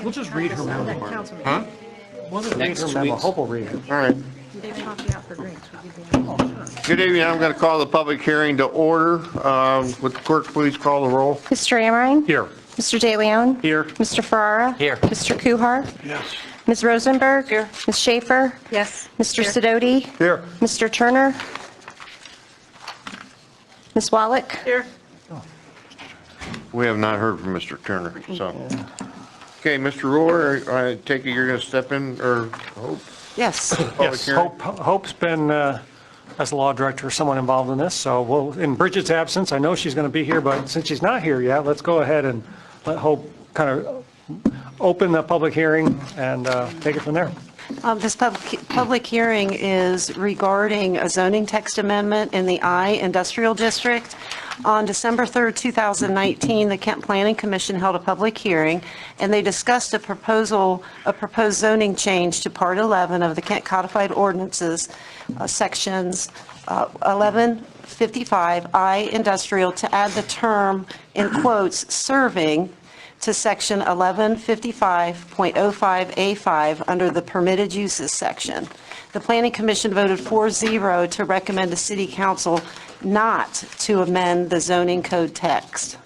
We'll just read her memo. Huh? We'll just read her memo. Hope will read it. All right. Good evening. I'm going to call the public hearing to order. Would the clerk please call the roll? Mr. Amrhein? Here. Mr. DeLeone? Here. Mr. Ferrara? Here. Mr. Kuhar? Yes. Ms. Rosenberg? Here. Ms. Shaffer? Yes. Mr. Sidoti? Here. Mr. Turner? Ms. Wallach? Here. We have not heard from Mr. Turner, so. Okay, Mr. Ruler, I take it you're going to step in, or Hope? Yes. Public Yes, hearing? Hope's been, as a law director, someone involved in this, so we'll, in Bridget's absence, I know she's going to be here, but since she's not here yet, let's go ahead and let Hope kind of open the public hearing and take it from there. This public hearing is regarding a zoning text amendment in the I Industrial District. On December 3rd, 2019, the Kent Planning Commission held a public hearing, and they discussed a proposed zoning change to Part 11 of the Kent Codified Ordinances, sections 1155 I Industrial, to add the term, in quotes, serving, to section 1155.05A5 under the permitted uses section. The Planning Commission voted 4-0 to recommend the City Council not to amend the zoning code text.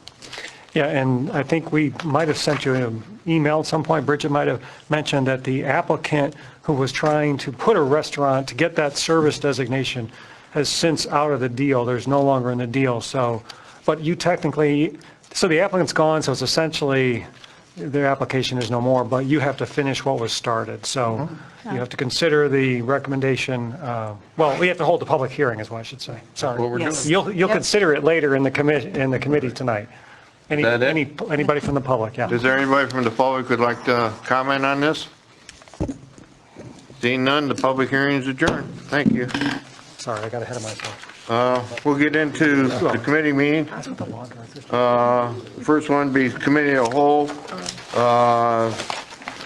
Yeah, and I think we might have sent you an email at some point. Bridget might have mentioned that the applicant who was trying to put a restaurant to get that service designation has since out of the deal. There's no longer in the deal. So, but you technically, so the applicant's gone, so it's essentially their application is no more, but you have to finish what was started. So you have to consider the recommendation, well, we have to hold the public hearing is what I should say. Sorry. What we're doing. Yes. You'll Yep. consider it later in the committee tonight. That it? Anybody from the public, yeah. Is there anybody from the public who'd like to comment on this? Seeing none, the public hearing is adjourned. Thank you. Sorry, I got ahead of myself. We'll get into the committee meeting. That's what the law director's. First one be committee of whole.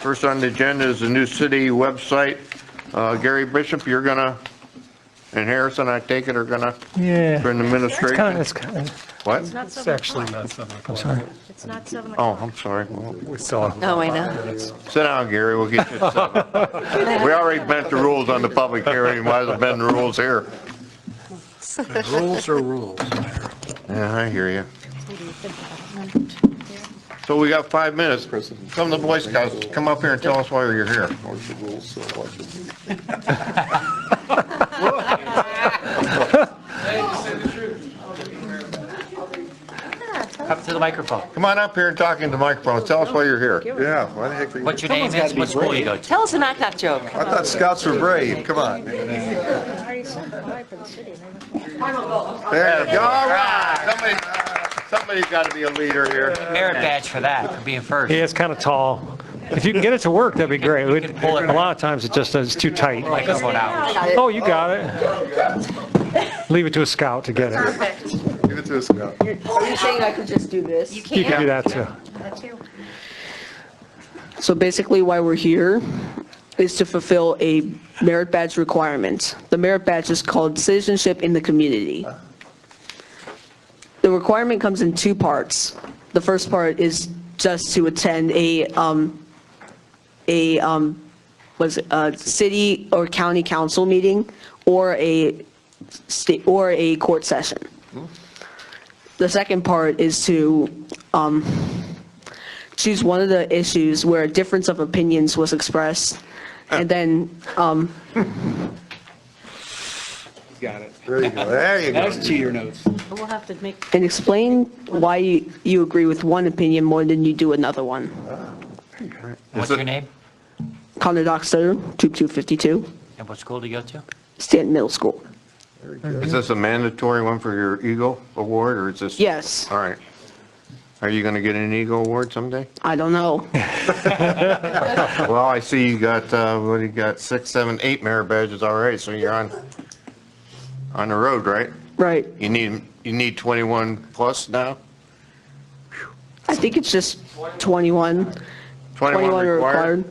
First on the agenda is the new city website. Gary Bishop, you're gonna, and Harrison, I take it, are gonna, Yeah. for an administration? It's kind of, What? it's actually not 7 o'clock. I'm sorry. It's not 7 Oh, o'clock. I'm sorry. Well, We still have. Oh, I know. sit down, Gary, we'll get you set. We already bent the rules on the public hearing, might as well bend the rules here. Rules are rules. Yeah, I hear you. So we got 5 minutes. Some of the Boy Scouts, come up here and tell us why you're here. Up to the microphone. Come on up here and talk into the microphone. Tell us why you're here. Yeah, why the heck? What's your name is, what school you go to? Tell us a knock-knock joke. I thought scouts were brave. Come on. Already said bye for the city. There you go. All right. Somebody's got to be a leader here. Merit badge for that, for being first. Yeah, it's kind of tall. If you can get it to work, that'd be great. pull it. A lot of times it just is too tight. Microphone out. Oh, you got it. Leave it to a scout to get it. Give it to a scout. Are you saying I could just do this? You can do that too. So basically why we're here is to fulfill a merit badge requirement. The merit badge is called citizenship in the community. The requirement comes in 2 parts. The first part is just to attend a city or county council meeting or a state or a court session. The second part is to choose one of the issues where a difference of opinions was expressed, and then Got it. There you go. There you go. to your notes. We'll have to make, and explain why you agree with one opinion more than you do another one. What's your name? Connor Dockster, 2252, And what school do you go to? Stanton Middle School. Is this a mandatory one for your Eagle Award, or is this? Yes, All right. Are you going to get an Eagle Award someday? I don't know. Well, I see you got, what do you got, 6, 7, 8 merit badges already, so you're on the road, right? Right. You need 21 plus now? I think it's just 21. 21 are required?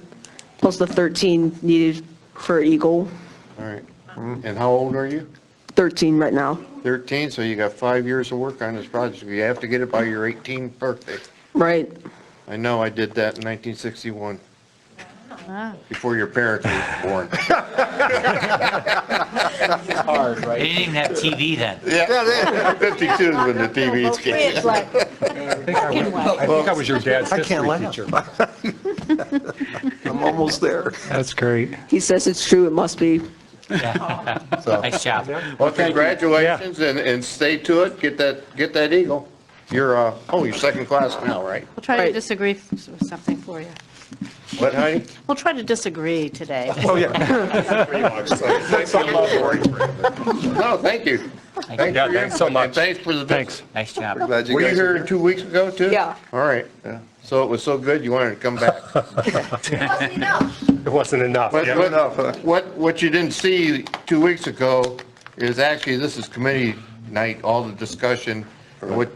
plus the 13 needed for Eagle. All right. And how old are you? 13 right now. 13, so you got 5 years of work on this project. You have to get it by your 18th birthday. Right. I know, I did that in 1961. Before your parents were born. Hard, They right? didn't even have TV then. Yeah, 52 is when the TVs came. I think I was your dad's history teacher. I'm almost there. That's great. He says it's true, it must be. Yeah. Nice job. Well, congratulations, and stay to it, get that eagle. You're second class now, right? We'll try Right. to disagree with something for you. What, Heidi? We'll try to disagree today. Oh, yeah. Nice little boring. No, thank you. Thank you. for your thanks so input, much. and thanks for the Thanks. Nice job. Glad you Were you guys are here 2 weeks ago, too? Yeah. All right. So it was so good, you wanted to come back. It wasn't enough. But Fair enough, huh? what you didn't see 2 weeks ago is actually, this is committee night, all the discussion. What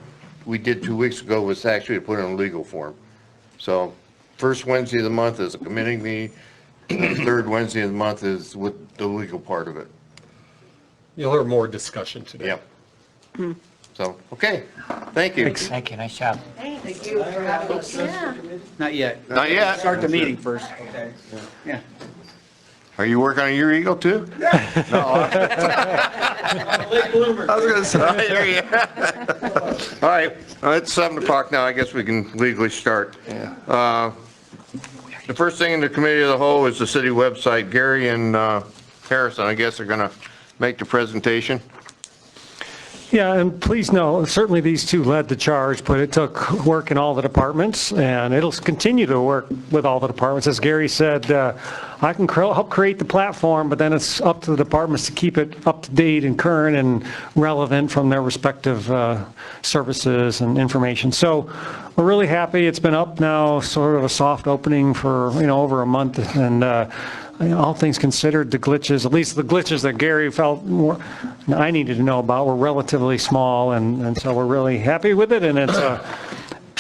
we did 2 weeks ago was actually to put it in legal form. So first Wednesday of the month is a committee meeting, and the third Wednesday of the month is with the legal part of it. You'll hear more discussion today. Yep. So, okay, thank you. Thank you. Nice job. Not yet. Not yet. Start the meeting first. Yeah. Are you working on your eagle too? I was gonna say. There you go. All right, it's 7 o'clock now, I guess we can legally start. Yeah. The first thing in the committee of the whole is the city website. Gary and Harrison, I guess, are going to make the presentation. Yeah, and please know, certainly these two led the charge, but it took work in all the departments, and it'll continue to work with all the departments. As Gary said, I can help create the platform, but then it's up to the departments to keep it up to date and current and relevant from their respective services and information. So we're really happy. It's been up now, sort of a soft opening for, over a month, and all things considered, the glitches, at least the glitches that Gary felt I needed to know about, were relatively small, and so we're really happy with it. And it's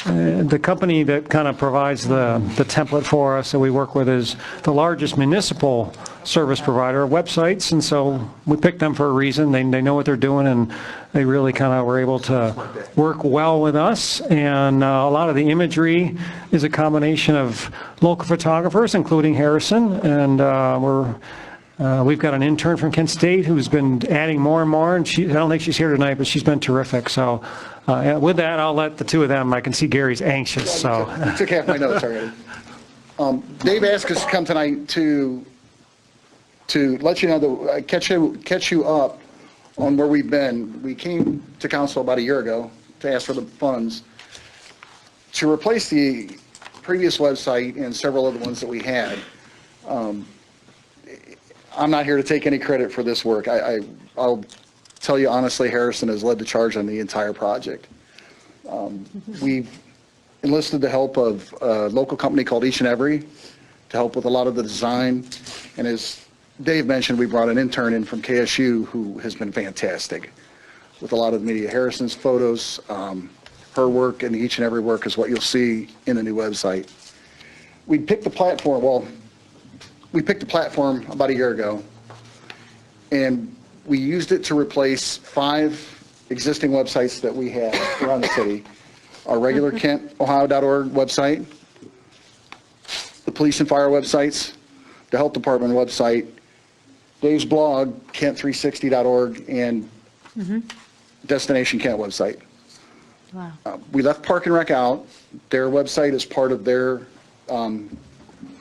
the company that kind of provides the template for us that we work with is the largest municipal service provider of websites, and so we picked them for a reason. They know what they're doing, and they really kind of were able to work well with us. And a lot of the imagery is a combination of local photographers, including Harrison, and we've got an intern from Kent State who's been adding more and more, and I don't think she's here tonight, but she's been terrific. So with that, I'll let the two of them, I can see Gary's anxious, so. You took half my notes already. Dave asked us to come tonight to let you know, catch you up on where we've been. We came to council about a year ago to ask for the funds to replace the previous website and several other ones that we had. I'm not here to take any credit for this work. I'll tell you honestly, Harrison has led the charge on the entire project. We've enlisted the help of a local company called Each and Every to help with a lot of the design. And as Dave mentioned, we brought an intern in from KSU who has been fantastic with a lot of the media. Harrison's photos, her work, and the Each and Every work is what you'll see in the new website. We picked the platform about a year ago, and we used it to replace 5 existing websites that we had around the city. Our regular KentOhio.org website, the police and fire websites, the health department website, Dave's blog, Kent360.org, and Destination Kent website. Wow. We left Park and Rec out. Their website is part of their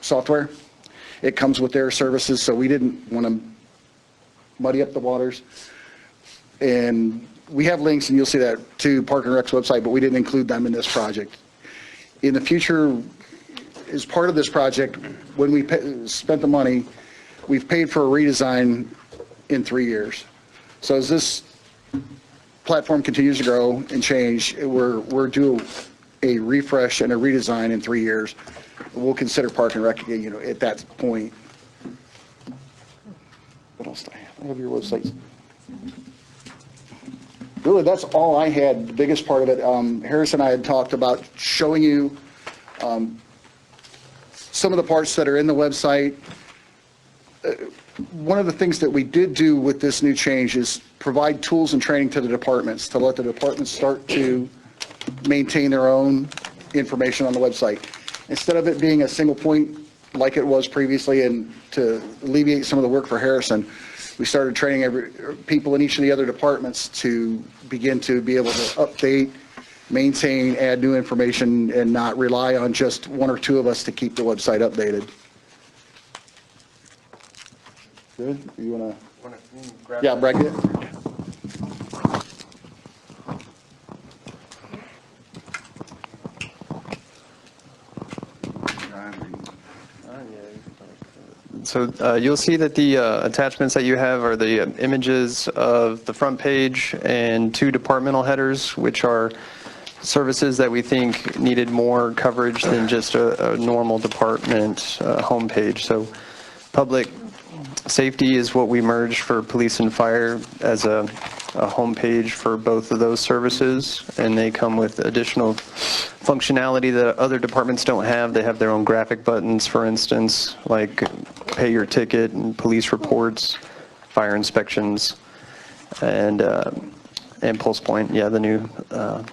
software. It comes with their services, so we didn't want to muddy up the waters. And we have links, and you'll see that, to Park and Rec's website, but we didn't include them in this project. In the future, as part of this project, when we spent the money, we've paid for a redesign in 3 years. So as this platform continues to grow and change, we're due a refresh and a redesign in 3 years. We'll consider Park and Rec again, at that point. What else do I have? I have your websites. Really, that's all I had, the biggest part of it. Harrison and I had talked about showing you some of the parts that are in the website. One of the things that we did do with this new change is provide tools and training to the departments to let the departments start to maintain their own information on the website. Instead of it being a single point like it was previously, and to alleviate some of the work for Harrison, we started training people in each of the other departments to begin to be able to update, maintain, add new information, and not rely on just one or two of us to keep the website updated. Good? You want to? Yeah, Brett, get it. So you'll see that the attachments that you have are the images of the front page and 2 departmental headers, which are services that we think needed more coverage than just a normal department homepage. So public safety is what we merged for police and fire as a homepage for both of those services, and they come with additional functionality that other departments don't have. They have their own graphic buttons, for instance, like pay your ticket and police reports, fire inspections, and Pulse Point, yeah, the new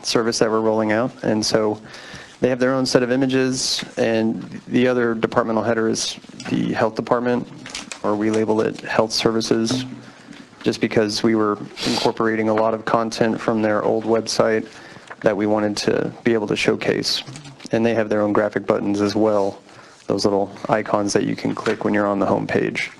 service that we're rolling out. And so they have their own set of images, and the other departmental header is the health department, or we label it health services, just because we were incorporating a lot of content from their old website that we wanted to be able to showcase. And they have their own graphic buttons as well, those little icons that you can click when you're on the home page.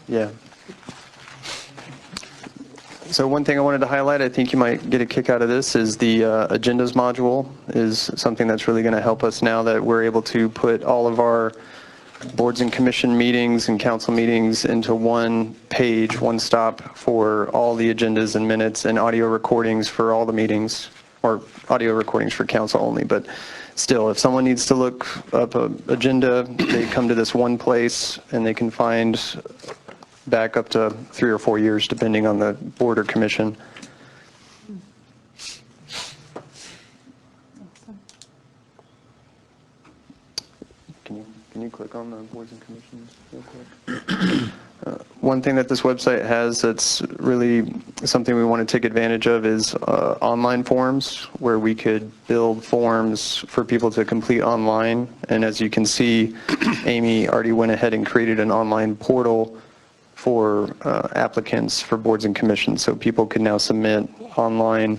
Yeah. So one thing I wanted to highlight, I think you might get a kick out of this, is the agendas module is something that's really going to help us now that we're able to put all of our boards and commission meetings and council meetings into one page, one stop for all the agendas and minutes and audio recordings for all the meetings, or audio recordings for council only. But still, if someone needs to look up an agenda, they come to this one place and they can find back up to 3 or 4 years, depending on the board or commission. Can you click on the boards and commissions real quick? One thing that this website has that's really something we want to take advantage of is online forms, where we could build forms for people to complete online. And as you can see, Amy already went ahead and created an online portal for applicants for boards and commissions. So people can now submit online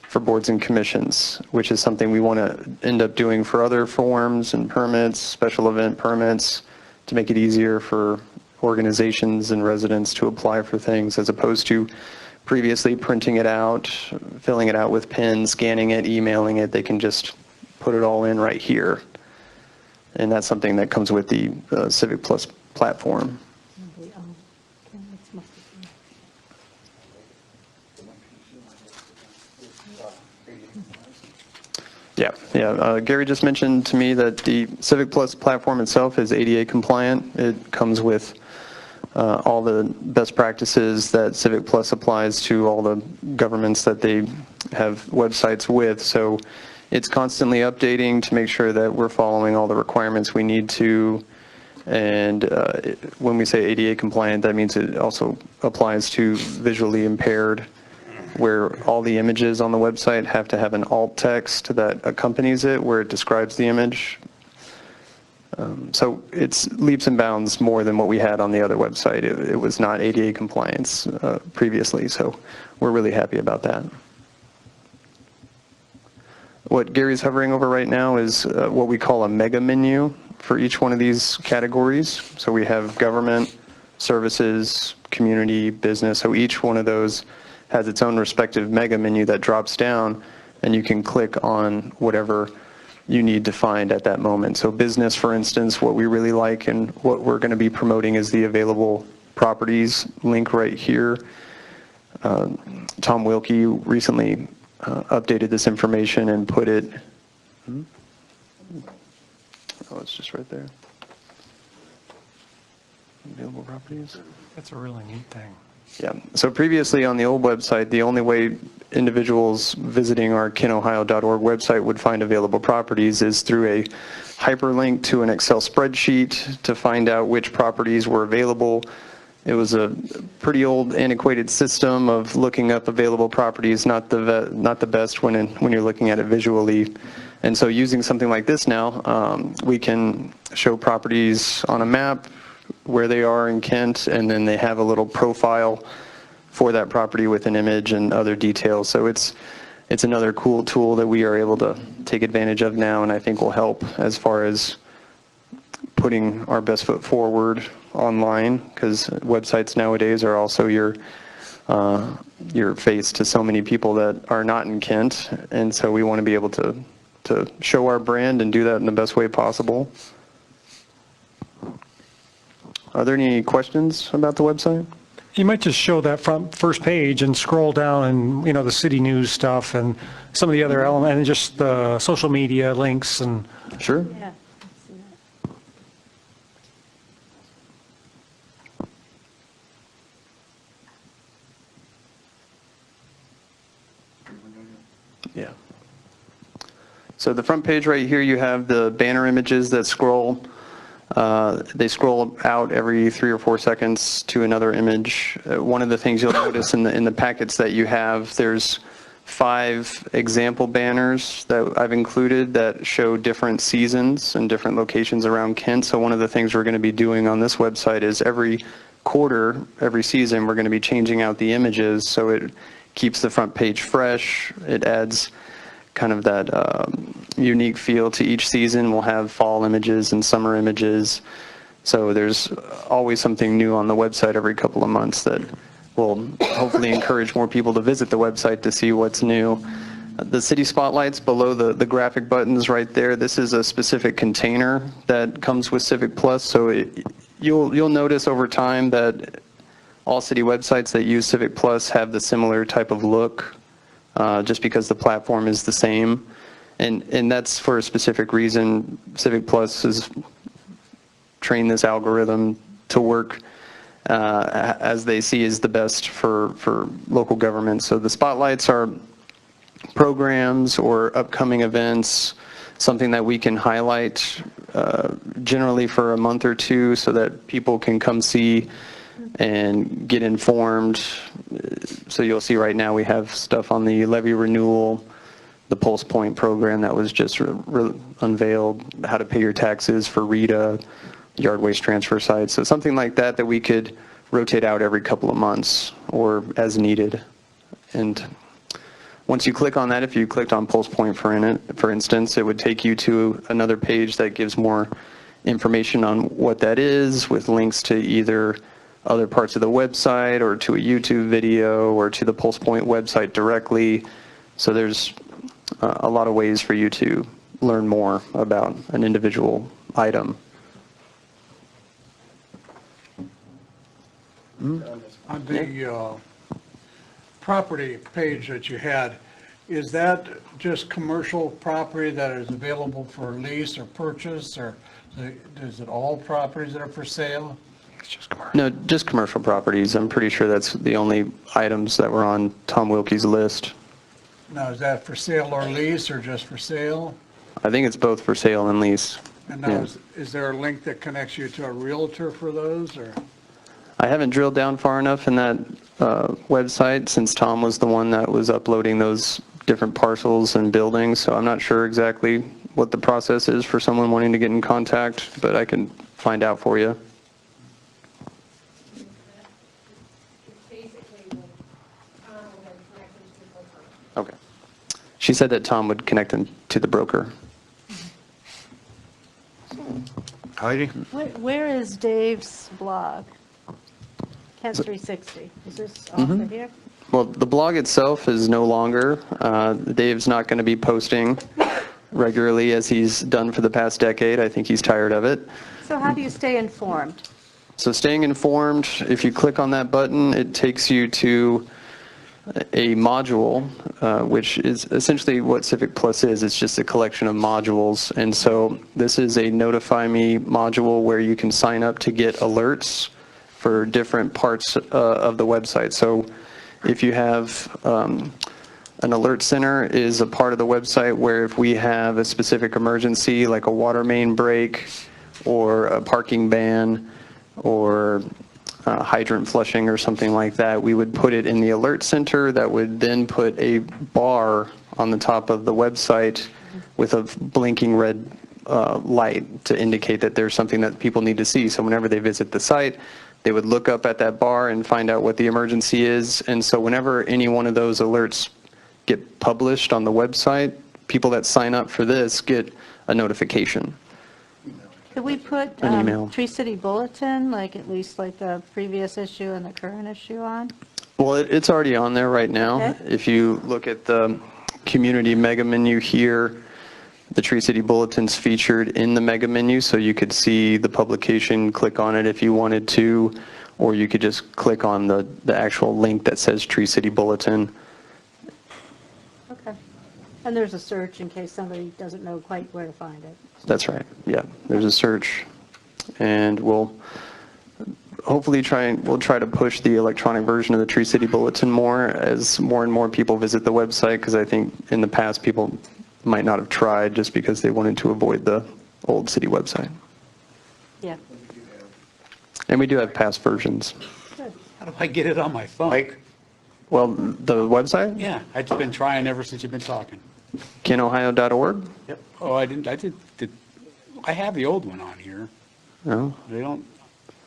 for boards and commissions, which is something we want to end up doing for other forms and permits, special event permits, to make it easier for organizations and residents to apply for things, as opposed to previously printing it out, filling it out with pens, scanning it, emailing it. They can just put it all in right here. And that's something that comes with the Civic Plus platform. Yeah. Gary just mentioned to me that the Civic Plus platform itself is ADA compliant. It comes with all the best practices that Civic Plus applies to all the governments that they have websites with. So it's constantly updating to make sure that we're following all the requirements we need to. And when we say ADA compliant, that means it also applies to visually impaired, where all the images on the website have to have an alt text that accompanies it, where it describes the image. So it's leaps and bounds more than what we had on the other website. It was not ADA compliance previously, so we're really happy about that. What Gary's hovering over right now is what we call a mega menu for each one of these categories. So we have government, services, community, business. So each one of those has its own respective mega menu that drops down, and you can click on whatever you need to find at that moment. So business, for instance, what we really like and what we're going to be promoting is the available properties link right here. Tom Wilkie recently updated this information and put it, oh, it's just right there. Available properties. That's a really neat thing. Yeah, so previously on the old website, the only way individuals visiting our kenohio.org website would find available properties is through a hyperlink to an Excel spreadsheet to find out which properties were available. It was a pretty old, antiquated system of looking up available properties, not the best when you're looking at it visually. And so using something like this now, we can show properties on a map, where they are in Kent, and then they have a little profile for that property with an image and other details. So it's another cool tool that we are able to take advantage of now, and I think will help as far as putting our best foot forward online, because websites nowadays are also your face to so many people that are not in Kent, and so we want to be able to show our brand and do that in the best way possible. Are there any questions about the website? You might just show that first page and scroll down and, the city news stuff and some of the other elements, and just the social media links and. Sure. Yeah. Yeah. So the front page right here, you have the banner images that scroll. They scroll out every 3 or 4 seconds to another image. One of the things you'll notice in the packets that you have, there's 5 example banners that I've included that show different seasons and different locations around Kent. So one of the things we're going to be doing on this website is every quarter, every season, we're going to be changing out the images so it keeps the front page fresh. It adds kind of that unique feel to each season. We'll have fall images and summer images. So there's always something new on the website every couple of months that will hopefully encourage more people to visit the website to see what's new. The city spotlights below the graphic buttons right there, this is a specific container that comes with Civic Plus. So you'll notice over time that all city websites that use Civic Plus have the similar type of look, just because the platform is the same. And that's for a specific reason. Civic Plus has trained this algorithm to work as they see is the best for local government. So the spotlights are programs or upcoming events, something that we can highlight generally for a month or two so that people can come see and get informed. So you'll see right now we have stuff on the levy renewal, the Pulse Point program that was just unveiled, how to pay your taxes for RETA, yard waste transfer sites. So something like that we could rotate out every couple of months or as needed. And once you click on that, if you clicked on Pulse Point for instance, it would take you to another page that gives more information on what that is, with links to either other parts of the website or to a YouTube video or to the Pulse Point website directly. So there's a lot of ways for you to learn more about an individual item. On the property page that you had, is that just commercial property that is available for lease or purchase, or is it all properties that are for sale? No, just commercial properties. I'm pretty sure that's the only items that were on Tom Wilkie's list. Now, is that for sale or lease, or just for sale? I think it's both for sale and lease. And now, is there a link that connects you to a realtor for those, or? I haven't drilled down far enough in that website since Tom was the one that was uploading those different parcels and buildings, so I'm not sure exactly what the process is for someone wanting to get in contact, but I can find out for you. Okay. She said that Tom would connect them to the broker. Heidi? Where is Dave's blog? Kent 360. Is this also here? Well, the blog itself is no longer. Dave's not going to be posting regularly as he's done for the past decade. I think he's tired of it. So how do you stay informed? So staying informed, if you click on that button, it takes you to a module, which is essentially what Civic Plus is. It's just a collection of modules. And so this is a Notify Me module where you can sign up to get alerts for different parts of the website. So if you have An alert center is a part of the website where if we have a specific emergency, like a water main break, or a parking ban, or hydrant flushing or something like that, we would put it in the alert center that would then put a bar on the top of the website with a blinking red light to indicate that there's something that people need to see. So whenever they visit the site, they would look up at that bar and find out what the emergency is. And so whenever any one of those alerts get published on the website, people that sign up for this get a notification. Could we put An email. Tree City Bulletin, like at least like the previous issue and the current issue on? Well, it's already on there right now. Okay. If you look at the community mega menu here, the Tree City Bulletin's featured in the mega menu, so you could see the publication, click on it if you wanted to, or you could just click on the actual link that says Tree City Bulletin. Okay. And there's a search in case somebody doesn't know quite where to find it. That's right, yeah. There's a search, and we'll hopefully try to push the electronic version of the Tree City Bulletin more as more and more people visit the website, because I think in the past people might not have tried just because they wanted to avoid the old city website. Yeah. And we do have past versions. Good. How do I get it on my phone? Mike? Well, the website, Yeah, I've been trying ever since you've been talking. kenohio.org. Yep. Oh, I have the old one on here. No? They don't,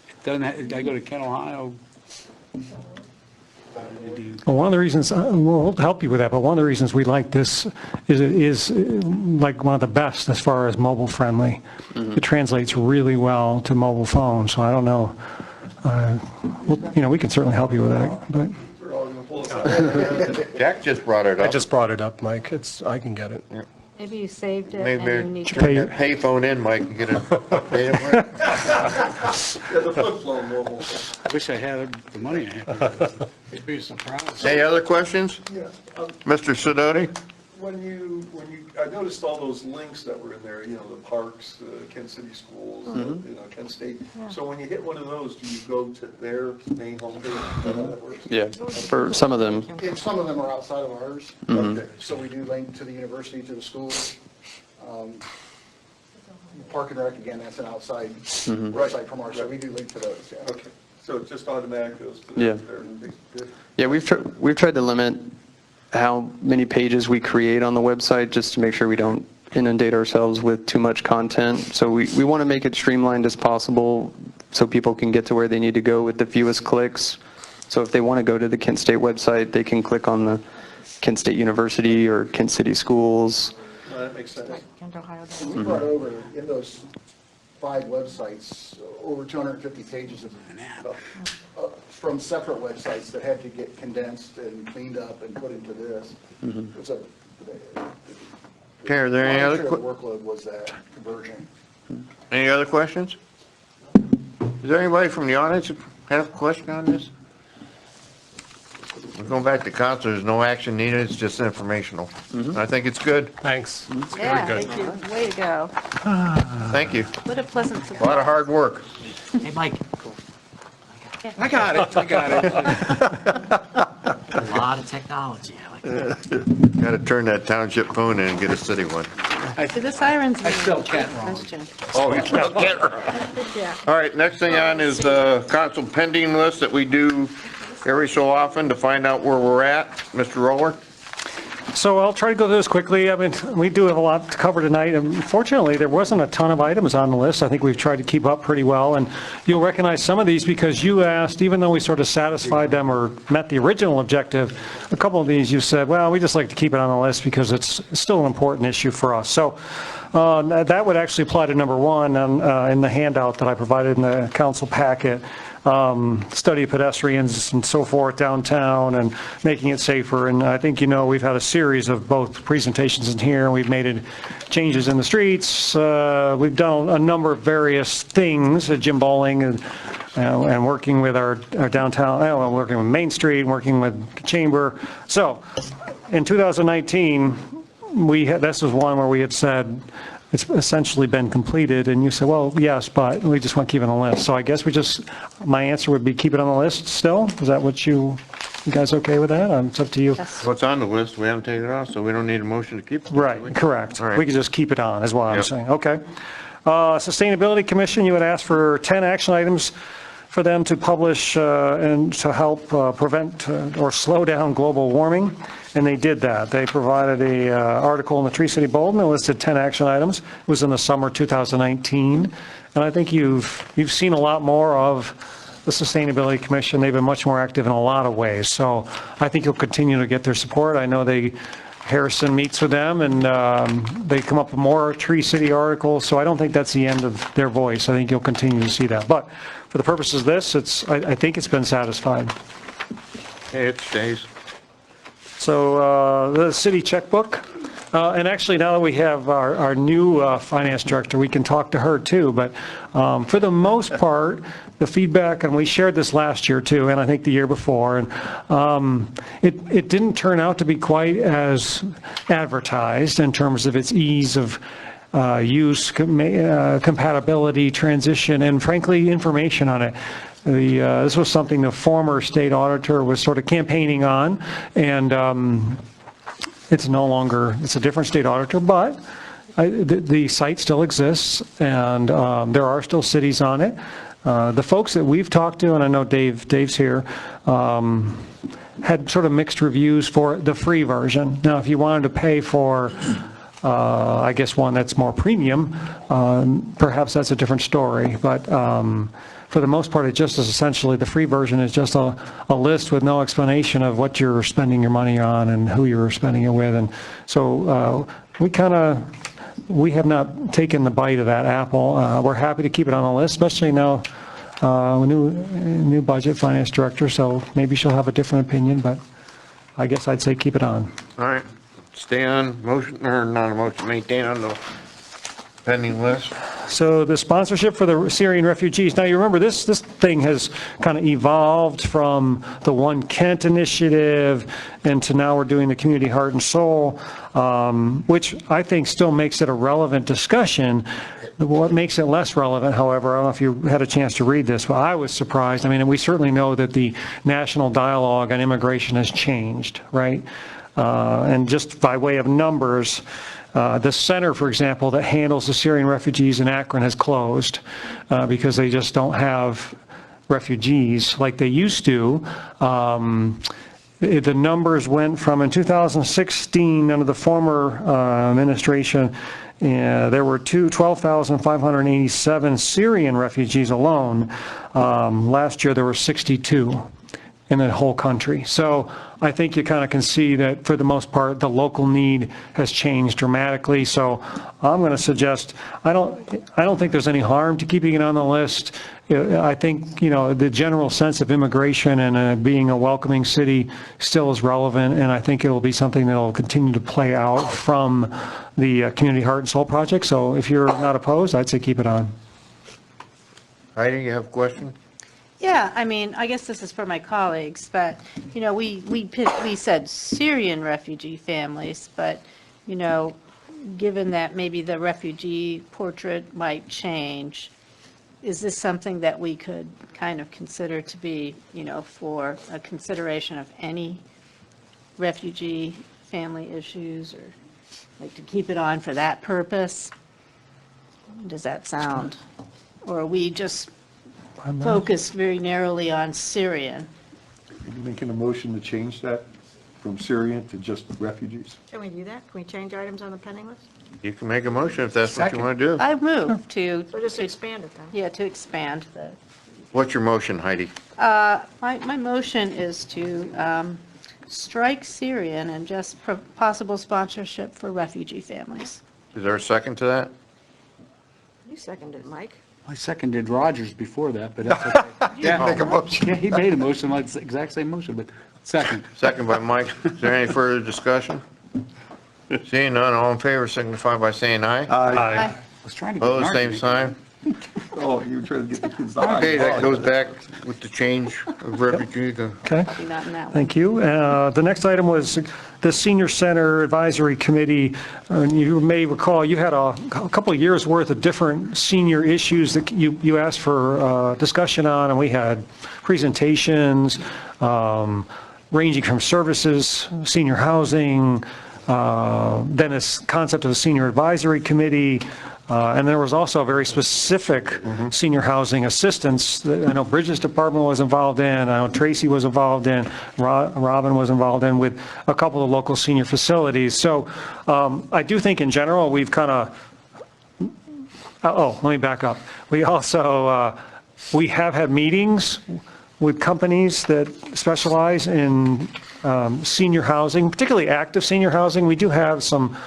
it doesn't, I go to Kent, Ohio. Well, one of the reasons, we'll help you with that, but one of the reasons we like this is it is like one of the best as far as mobile friendly. It translates really well to mobile phone, so I don't know. We can certainly help you with that, but. Jack just brought it up. I just brought it up, Mike. I can get it. Maybe you saved it and Maybe you need turn to. that payphone in, Mike, and get it. I wish I had the money I have. You'd be surprised. Any other questions? Yeah, Mr. Sidoti? I noticed all those links that were in there, the parks, the Kent City Schools, Kent State. So when you hit one of those, do you go to their main homepage? Is that how that works? Yeah, for some of them. And some of them are outside of ours. Okay. So we do link to the university, to the schools. Park and Rec, again, that's an outside website from ours, so we do link to those, yeah. Okay, so it just automatically goes to Yeah. their. Yeah, we've tried to limit how many pages we create on the website just to make sure we don't inundate ourselves with too much content. So we want to make it streamlined as possible so people can get to where they need to go with the fewest clicks. So if they want to go to the Kent State website, they can click on the Kent State University or Kent City Schools. That makes sense. We brought over, in those 5 websites, over 250 pages from separate websites that had to get condensed and cleaned up and put into this. It was Okay, are there any I'm other, sure the workload was that conversion. any other questions? Is there anybody from the audience who have a question on this? We're going back to council, there's no action needed, it's just informational. I think it's good. Thanks. It's Yeah, very good. thank you. Way to go. Thank you. What a pleasant A lot surprise. of hard work. Hey, Mike, I got it. a lot of technology. I like that. Got to turn that township phone in and get a city one. So the sirens. I spelled cat wrong. Question. Oh, you spelled it wrong. Yeah. All right, next thing on is the council pending list that we do every so often to find out where we're at. Mr. Roller? So I'll try to go through this quickly. I mean, we do have a lot to cover tonight. Unfortunately, there wasn't a ton of items on the list. I think we've tried to keep up pretty well. And you'll recognize some of these because you asked, even though we sort of satisfied them or met the original objective, a couple of these you said, well, we just like to keep it on the list because it's still an important issue for us. So that would actually apply to number 1 in the handout that I provided in the council packet. Study of pedestrians and so forth downtown and making it safer. And I think, we've had a series of both presentations in here, and we've made changes in the streets. We've done a number of various things, Jim Bowling and working with our downtown, working with Main Street, working with Chamber. So in 2019, this was one where we had said, it's essentially been completed, and you said, well, yes, but we just want to keep it on the list. So I guess my answer would be keep it on the list still? Is that what you? You guys okay with that? It's up to you. What's on the list, we haven't taken it off, so we don't need a motion to keep it. Right, correct. All right. We can just keep it on, is what I'm Yep. saying. Okay. Sustainability Commission, you had asked for 10 action items for them to publish and to help prevent or slow down global warming, and they did that. They provided a article in the Tree City Bulletin that listed 10 action items. It was in the summer 2019, and I think you've seen a lot more of the Sustainability Commission. They've been much more active in a lot of ways, so I think you'll continue to get their support. I know Harrison meets with them, and they come up with more Tree City articles, so I don't think that's the end of their voice. I think you'll continue to see that. But for the purposes of this, I think it's been satisfied. Hey, it stays. So the city checkbook, and actually now that we have our new finance director, we can talk to her too, but for the most part, the feedback, and we shared this last year too, and I think the year before, and it didn't turn out to be quite as advertised in terms of its ease of use, compatibility, transition, and frankly, information on it. This was something the former state auditor was sort of campaigning on, and it's no longer, it's a different state auditor, but the site still exists, and there are still cities on it. The folks that we've talked to, and I know Dave's here, had sort of mixed reviews for the free version. Now, if you wanted to pay for, I guess, one that's more premium, perhaps that's a different story, but for the most part, it just is essentially, the free version is just a list with no explanation of what you're spending your money on and who you're spending it with, and so we have not taken the bite of that apple. We're happy to keep it on the list, especially now, new budget finance director, so maybe she'll have a different opinion, but I guess I'd say keep it on. All right, stay on motion, or not a motion, maintain on the pending list. So the sponsorship for the Syrian refugees, now you remember this thing has kind of evolved from the One Kent initiative into now we're doing the Community Heart and Soul, which I think still makes it a relevant discussion. What makes it less relevant, however, I don't know if you had a chance to read this, but I was surprised. I mean, we certainly know that the national dialogue on immigration has changed, right? And just by way of numbers, the center, for example, that handles the Syrian refugees in Akron has closed because they just don't have refugees like they used to. The numbers went from, in 2016, under the former administration, there were 12,587 Syrian refugees alone. Last year there were 62 in the whole country. So I think you kind of can see that for the most part the local need has changed dramatically. So I'm going to suggest, I don't think there's any harm to keeping it on the list. I think, the general sense of immigration and being a welcoming city still is relevant, and I think it'll be something that will continue to play out from the Community Heart and Soul project. So if you're not opposed, I'd say keep it on. Heidi, you have a question? Yeah, I mean, I guess this is for my colleagues, but, we said Syrian refugee families, but, given that maybe the refugee portrait might change, is this something that we could kind of consider to be, for a consideration of any refugee family issues, or like to keep it on for that purpose? Does that sound? Or are we just focused very narrowly on Syrian? Are you making a motion to change that from Syrian to just refugees? Can we do that? Can we change items on the pending list? You can make a motion if that's what you want to do. I move to. So just expand it then. Yeah, to expand the. What's your motion, Heidi? My motion is to strike Syrian and just possible sponsorship for refugee families. Is there a second to that? You seconded, Mike. I seconded Rogers before that, but that's okay. Yeah, make a motion. Yeah, he made a motion, like the exact same motion, but second. Second by Mike. Is there any further discussion? Seeing none, all in favor signify by saying aye. Aye. I was trying to get an Opposed, same argument. sign. Oh, you were trying to get the kids. Okay, that goes back with the change of refugee. Okay. Be not in that one. Thank you. The next item was the Senior Center Advisory Committee. You may recall you had a couple of years' worth of different senior issues that you asked for discussion on, and we had presentations, ranging from services, senior housing, then this concept of a senior advisory committee, and there was also a very specific senior housing assistance that I know Bridges Department was involved in, I know Tracy was involved in, Robin was involved in with a couple of local senior facilities. So I do think in general we've kind of, let me back up. We also, we have had meetings with companies that specialize in senior housing, particularly active senior housing. We do have some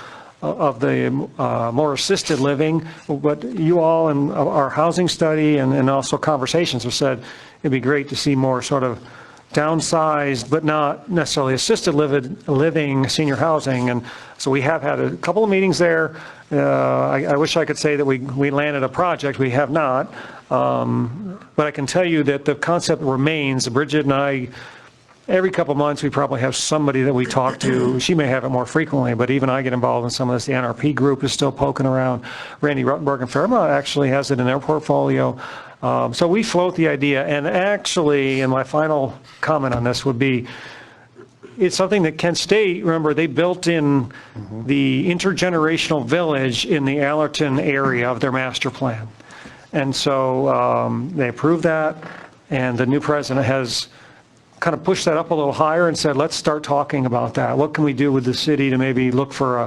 of the more assisted living, but you all in our housing study and also conversations have said it'd be great to see more sort of downsized, but not necessarily assisted living senior housing. And so we have had a couple of meetings there. I wish I could say that we landed a project. We have not. But I can tell you that the concept remains. Bridget and I, every couple of months, we probably have somebody that we talk to. She may have it more frequently, but even I get involved in some of this. The NRP group is still poking around. Randy Ruttenberg and Ferrara actually has it in their portfolio. So we float the idea. And actually, and my final comment on this would be, it's something that Kent State, remember, they built in the intergenerational village in the Allerton area of their master plan. And so they approved that, and the new president has kind of pushed that up a little higher and said, let's start talking about that. What can we do with the city to maybe look for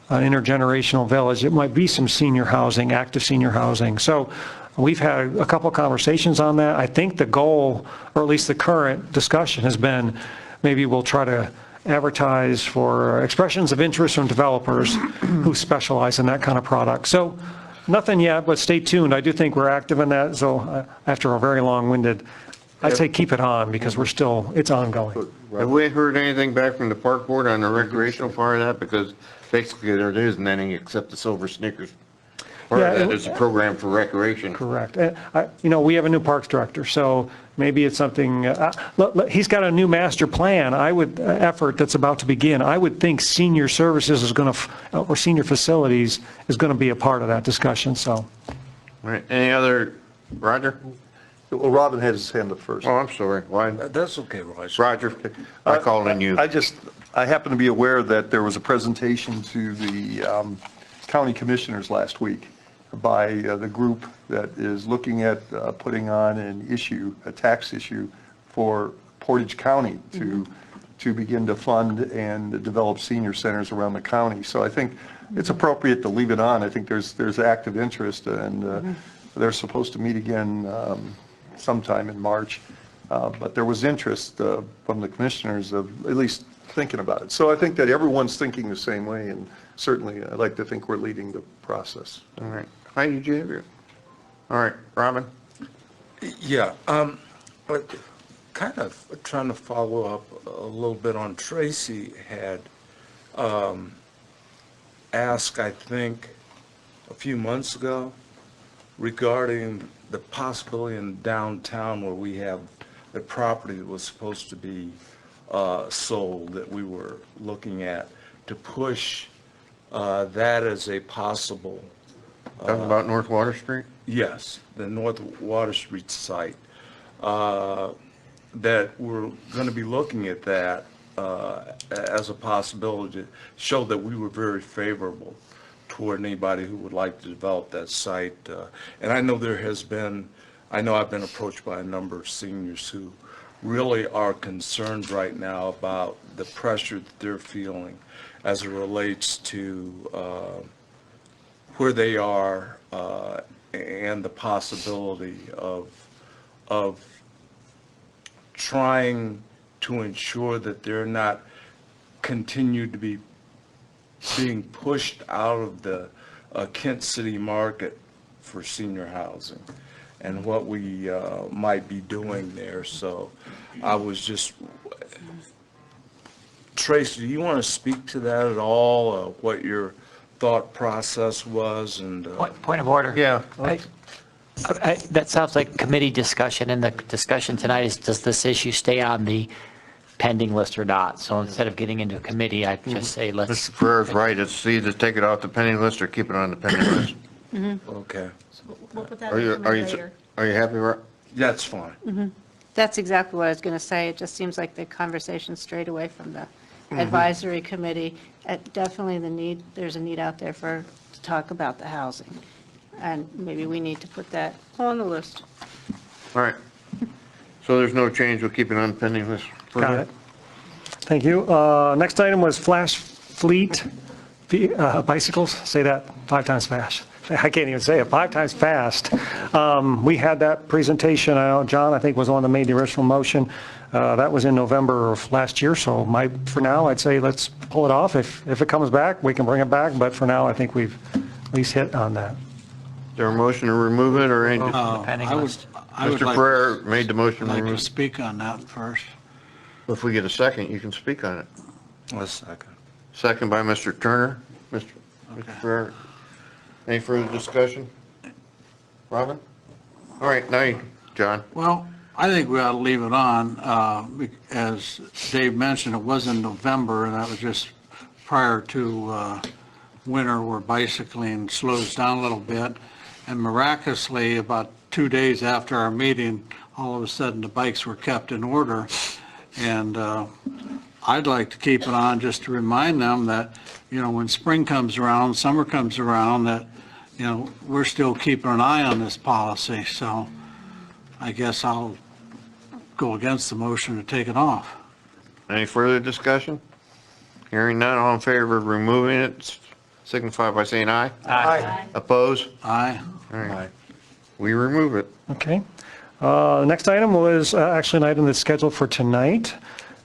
an intergenerational village? It might be some senior housing, active senior housing. So we've had a couple of conversations on that. I think the goal, or at least the current discussion, has been maybe we'll try to advertise for expressions of interest from developers who specialize in that kind of product. So nothing yet, but stay tuned. I do think we're active in that. So after a very long-winded, I'd say keep it on because we're still, it's ongoing. Have we heard anything back from the park board on the recreational part of that? Because basically there isn't any except the Silver Snickers. Part of that is a program for recreation. Correct. We have a new parks director, so maybe it's something, he's got a new master plan, effort that's about to begin. I would think senior services is going to, or senior facilities is going to be a part of that discussion, so. Right. Any other, Roger? Well, Robin had his hand up first. Oh, I'm sorry. Why? That's okay, Roger. Roger, I called on you. I happen to be aware that there was a presentation to the county commissioners last week by the group that is looking at putting on a tax issue for Portage County to begin to fund and develop senior centers around the county. So I think it's appropriate to leave it on. I think there's active interest, and they're supposed to meet again sometime in March. But there was interest from the commissioners of at least thinking about it. So I think that everyone's thinking the same way, and certainly I'd like to think we're leading the process. All right. Heidi, did you have your? All right, Robin? Yeah, but kind of trying to follow up a little bit on Tracy had asked, I think, a few months ago regarding the possibility in downtown where we have the property that was supposed to be sold that we were looking at to push that as a possible. Talking about North Water Street? Yes, the North Water Street site. That we're going to be looking at that as a possibility to show that we were very favorable toward anybody who would like to develop that site. And I know I've been approached by a number of seniors who really are concerned right now about the pressure that they're feeling as it relates to where they are and the possibility of trying to ensure that they're not continued to be being pushed out of the Kent City market for senior housing and what we might be doing there. So I was just, Tracy, do you want to speak to that at all, what your thought process was? And Point of order. Yeah. That sounds like committee discussion, and the discussion tonight is, does this issue stay on the pending list or not? So instead of getting into a committee, I just say let's. Mr. Ferrer's right. It's either take it off the pending list or keep it on the pending list. Okay. We'll put that Are in you later. happy, Rob? That's fine. That's exactly what I was going to say. It just seems like the conversation strayed away from the advisory committee. Definitely there's a need out there to talk about the housing. And maybe we need to put that on the list. All right. So there's no change, we'll keep it on pending list. Got it. Thank you. Next item was Flash Fleet bicycles. Say that 5 times fast. I can't even say it, 5 times fast. We had that presentation, John, I think, was the one that made the original motion. That was in November of last year, so for now, I'd say let's pull it off. If it comes back, we can bring it back, but for now, I think we've at least hit on that. Is there a motion to remove it, or any? Pending list. I would Mr. like Ferrara made the motion to like to remove. speak on that first. If we get a second, you can speak on it. A second. Second by Mr. Turner. Mr. Ferrara. Any further discussion? Robin? All right, now you, John. Well, I think we ought to leave it on. As Dave mentioned, it was in November, and that was just prior to winter where bicycling slows down a little bit. And miraculously, about 2 days after our meeting, all of a sudden the bikes were kept in order. And I'd like to keep it on just to remind them that, when spring comes around, summer comes around, that, we're still keeping an eye on this policy. So I guess I'll go against the motion to take it off. Any further discussion? Hearing none, all in favor of removing it, signify by saying aye. Aye. Opposed? Aye. All right. We remove it. Okay. The next item was actually an item that's scheduled for tonight.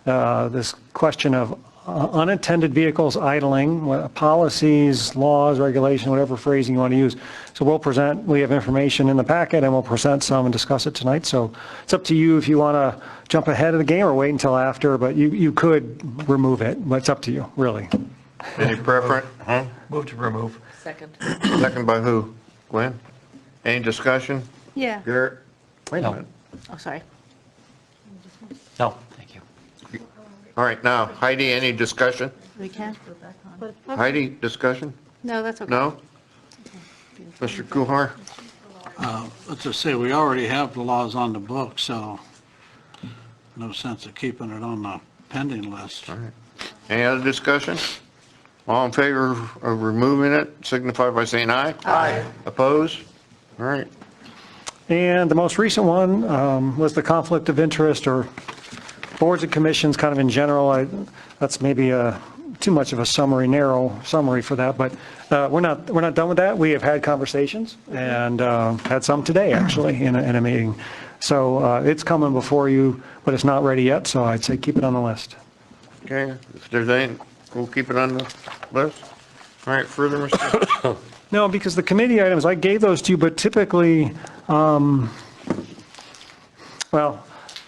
This question of unattended vehicles idling, policies, laws, regulation, whatever phrasing you want to use. So we have information in the packet, and we'll present some and discuss it tonight. So it's up to you if you want to jump ahead of the game or wait until after, but you could remove it, but it's up to you, really. Any preference? Huh? Move to remove. Second. Second by who? Gwen? Any discussion? Yeah. Garrett? Wait a No. minute. Oh, sorry. No, thank you. All right, now, Heidi, any discussion? We can? Heidi, discussion? No, that's okay. No? Mr. Kuhar? Let's just say we already have the laws on the book, so no sense of keeping it on the pending list. All right. Any other discussion? All in favor of removing it, signify by saying aye. Aye. Opposed? All right. And the most recent one was the conflict of interest or boards and commissions kind of in general. That's maybe too much of a narrow summary for that, but we're not done with that. We have had conversations and had some today actually in a meeting. So it's coming before you, but it's not ready yet, so I'd say keep it on the list. Okay, if there's any, we'll keep it on the list. All right, further, Mr. No, because the committee items, I gave those to you, but typically, well,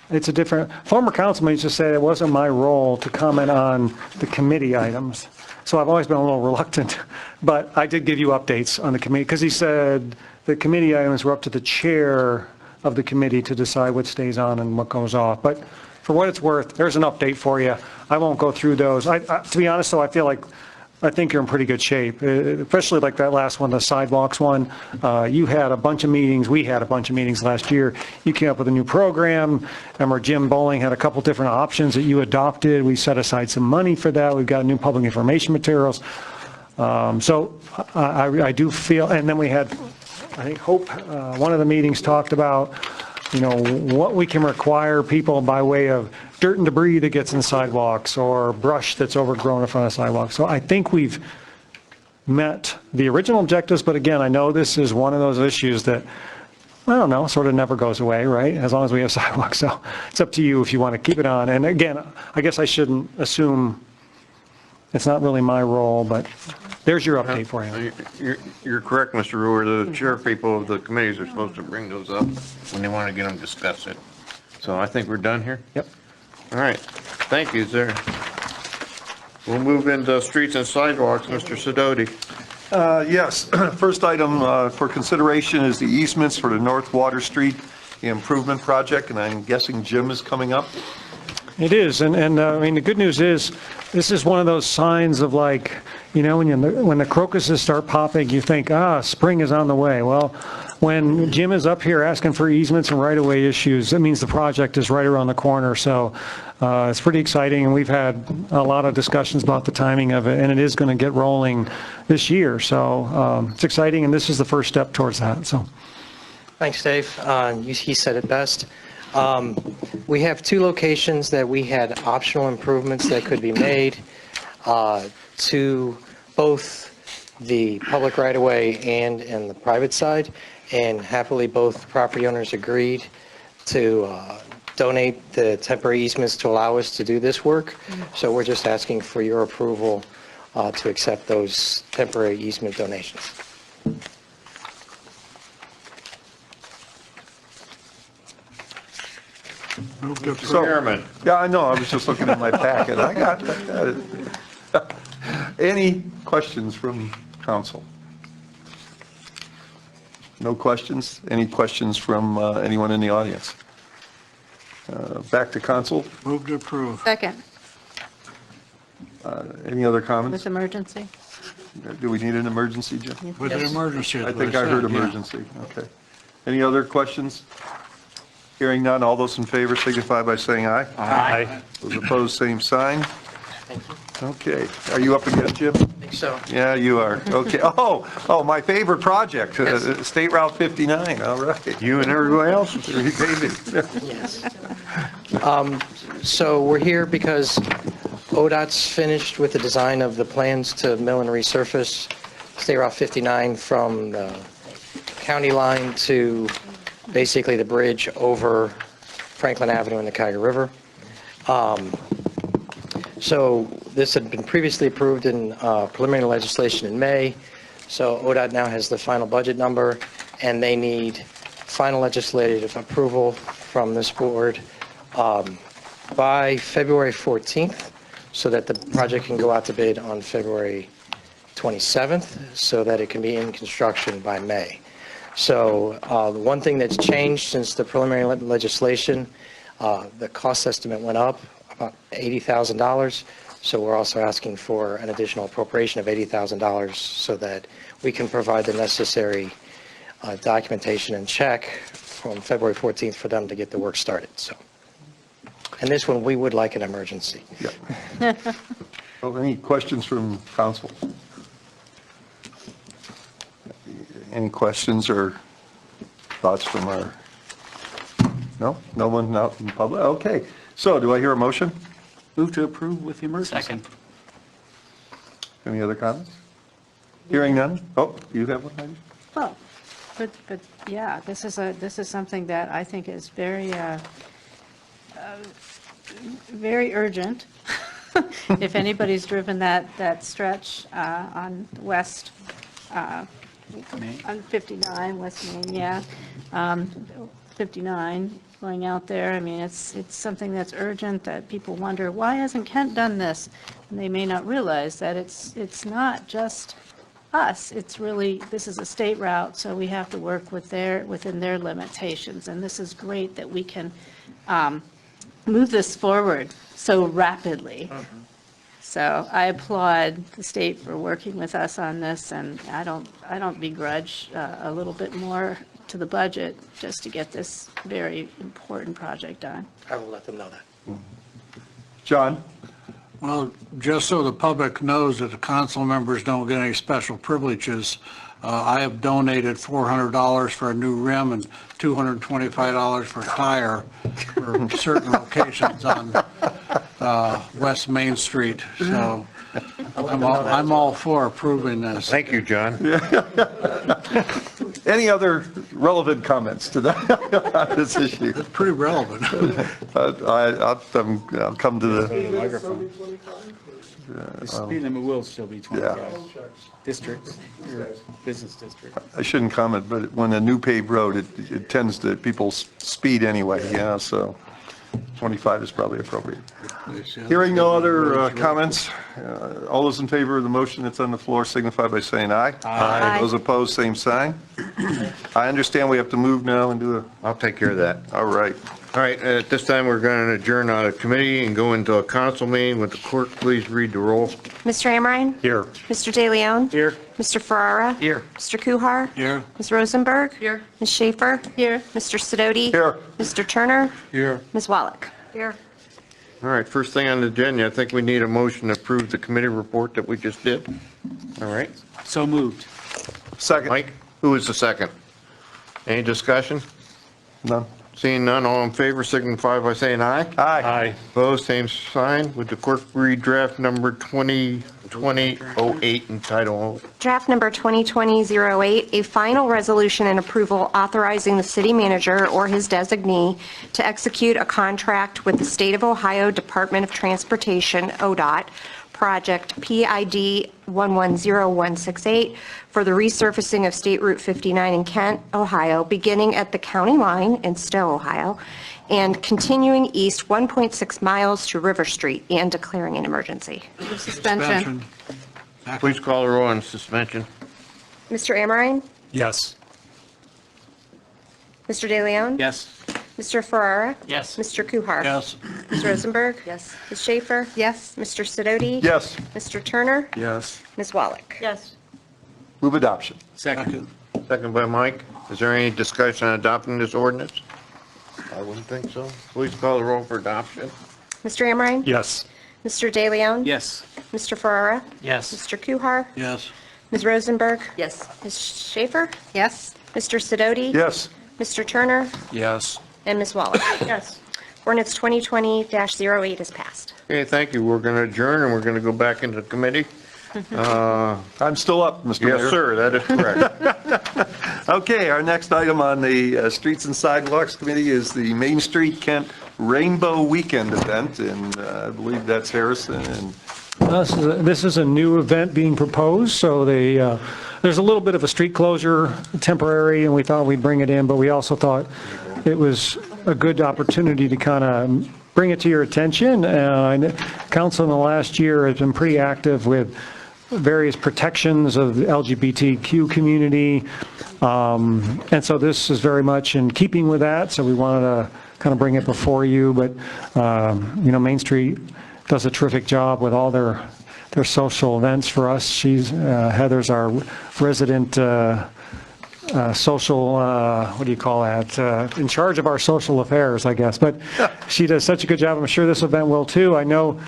it's a different, former councilman used to say it wasn't my role to comment on the committee items. So I've always been a little reluctant, but I did give you updates on the committee, because he said the committee items were up to the chair of the committee to decide what stays on and what goes off. But for what it's worth, there's an update for you. I won't go through those. To be honest, though, I think you're in pretty good shape, especially like that last one, the sidewalks one. You had a bunch of meetings. We had a bunch of meetings last year. You came up with a new program. Remember, Jim Bowling had a couple different options that you adopted. We set aside some money for that. We've got new public information materials. So I do feel, and then we had, I think, Hope, one of the meetings talked about, what we can require people by way of dirt and debris that gets in sidewalks or brush that's overgrown in front of sidewalks. So I think we've met the original objectives, but again, I know this is one of those issues that, I don't know, sort of never goes away, right? As long as we have sidewalks. So it's up to you if you want to keep it on. And again, I guess I shouldn't assume it's not really my role, but there's your update for you. You're correct, Mr. Ruhr. The chair people of the committees are supposed to bring those up when they want to get them discussed. So I think we're done here. Yep. All right. Thank you, sir. We'll move into streets and sidewalks. Mr. Sidoti. Yes, first item for consideration is the easements for the North Water Street Improvement Project, and I'm guessing Jim is coming up. It is, and I mean, the good news is, this is one of those signs of like, when the crocuses start popping, you think, spring is on the way. Well, when Jim is up here asking for easements and right-of-way issues, that means the project is right around the corner. So it's pretty exciting, and we've had a lot of discussions about the timing of it, and it is going to get rolling this year. So it's exciting, and this is the first step towards that. So. Thanks, Dave. He said it best. We have two locations that we had optional improvements that could be made to both the public right-of-way and the private side, and happily both property owners agreed to donate the temporary easements to allow us to do this work. So we're just asking for your approval to accept those temporary easement donations. Chairman. Yeah, I know, I was just looking at my packet. I got it. Any questions from council? No questions? Any questions from anyone in the audience? Back to council. Move to approve. Second, Any other comments? with emergency. Do we need an emergency, Jim? With an emergency. is I what think I said, heard yeah. emergency. Okay. Any other questions? Hearing none, all those in favor signify by saying aye. Aye. Those opposed, same sign. Okay. Are you up again, Jim? I think so. Yeah, you are. Okay. Oh, my favorite project, State Route 59. All right. You and everyone else. Yes. So we're here because ODOT's finished with the design of the plans to mill and resurface State Route 59 from the county line to basically the bridge over Franklin Avenue and the Cuyahoga River. So this had been previously approved in preliminary legislation in May. So ODOT now has the final budget number, and they need final legislative approval from this board by February 14th, so that the project can go out to bid on February 27th, so that it can be in construction by May. So the one thing that's changed since the preliminary legislation, the cost estimate went up about $80,000. So we're also asking for an additional appropriation of $80,000 so that we can provide the necessary documentation and check from February 14th for them to get the work started. So, and this one, we would like an emergency. Yeah. Well, any questions from council? Any questions or thoughts from our, no? No one out in public? Okay. So do I hear a motion? Move to approve with the emergency. Second. Any other comments? Hearing none? Oh, you have one, Heidi? Well, but yeah, this is something that I think is very, very urgent. If anybody's driven that stretch on West, on 59, West Main, yeah, 59, going out there, I mean, it's something that's urgent, that people wonder, why hasn't Kent done this? And they may not realize that it's not just us, it's really, this is a state route, so we have to work within their limitations, and this is great that we can move this forward so rapidly. So I applaud the state for working with us on this, and I don't begrudge a little bit more to the budget just to get this very important project done. I will let them know that. John? Well, just so the public knows that the council members don't get any special privileges, I have donated $400 for a new rim and $225 for tire for certain locations on West Main Street. So I'm all for approving this. Thank you, John. Any other relevant comments to that, on this issue? It's pretty relevant. I'll come to the, The speed limit will still be 25. District, or business district. I shouldn't comment, but when a new paved road, it tends to, people speed anyway, yeah, so 25 is probably appropriate. Hearing no other comments, all those in favor of the motion that's on the floor signify by saying aye. Aye. Those opposed, same sign. I understand we have to move now and do a... I'll take care of that. All right. All right, at this time, we're going to adjourn out of committee and go into a council meeting. Would the clerk please read the roll? Mr. Amrhein? Here. Mr. DeLeone? Here. Mr. Ferrara? Here. Mr. Kuhar? Here. Ms. Rosenberg? Here. Ms. Shaffer? Here. Mr. Sidoti? Here. Mr. Turner? Here. Ms. Wallach? Here. All right, first thing on the agenda, I think we need a motion to approve the committee report that we just did. All right. So moved. Second. Mike, who is the second? Any discussion? None. Seeing none, all in favor signify by saying aye. Aye. Opposed, same sign. Would the clerk read draft number 2020-08 in title only? Draft number 2020-08, a final resolution and approval authorizing the city manager or his designee to execute a contract with the State of Ohio Department of Transportation, ODOT, project PID 110168 for the resurfacing of State Route 59 in Kent, Ohio, beginning at the county line in Stowe, Ohio, and continuing east 1.6 miles to River Street and declaring an emergency. Suspension. Please call the roll on suspension. Mr. Amrhein? Yes. Mr. DeLeone? Yes. Mr. Ferrara? Yes. Mr. Kuhar? Yes. Ms. Rosenberg? Yes. Ms. Shaffer? Yes. Mr. Sidoti? Yes. Mr. Turner? Yes. Ms. Wallach? Yes. Move adoption. Second. Second by Mike. Is there any discussion on adopting this ordinance? I wouldn't think so. Please call the roll for adoption. Mr. Amrhein? Yes. Mr. DeLeone? Yes. Mr. Ferrara? Yes. Mr. Kuhar? Yes. Ms. Rosenberg? Yes. Ms. Shaffer? Yes. Mr. Sidoti? Yes. Mr. Turner? Yes. And Ms. Wallach? Yes. Ordinance 2020-08 is passed. Okay, thank you. We're going to adjourn and we're going to go back into committee. I'm still up, Mr. Mayor. Yes, sir, that is correct. Okay, our next item on the Streets and Sidewalks Committee is the Main Street Kent Rainbow Weekend event, and I believe that's Harrison and This is a new event being proposed, so there's a little bit of a street closure temporary, and we thought we'd bring it in, but we also thought it was a good opportunity to kind of bring it to your attention. Council in the last year has been pretty active with various protections of the LGBTQ community, and so this is very much in keeping with that, so we wanted to kind of bring it before you, but, Main Street does a terrific job with all their social events for us. Heather's our resident social, what do you call that, in charge of our social affairs, I guess, but she does such a good job. I'm sure this event will too. I know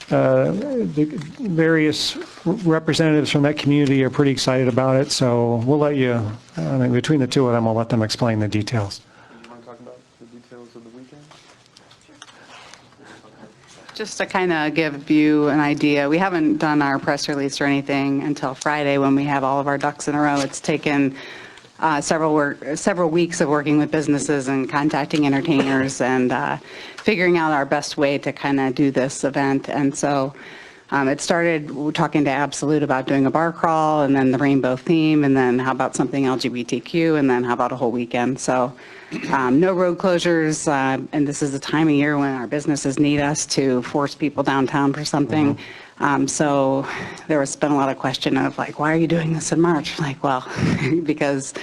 the various representatives from that community are pretty excited about it, so we'll let you, between the two of them, we'll let them explain the details. You want to talk about the details of the weekend? Just to kind of give you an idea, we haven't done our press release or anything until Friday when we have all of our ducks in a row. It's taken several weeks of working with businesses and contacting entertainers and figuring out our best way to kind of do this event. And so it started talking to Absolute about doing a bar crawl, and then the rainbow theme, and then how about something LGBTQ, and then how about a whole weekend. So no road closures, and this is the time of year when our businesses need us to force people downtown for something. So there has been a lot of question of like, why are you doing this in March? Like, well, because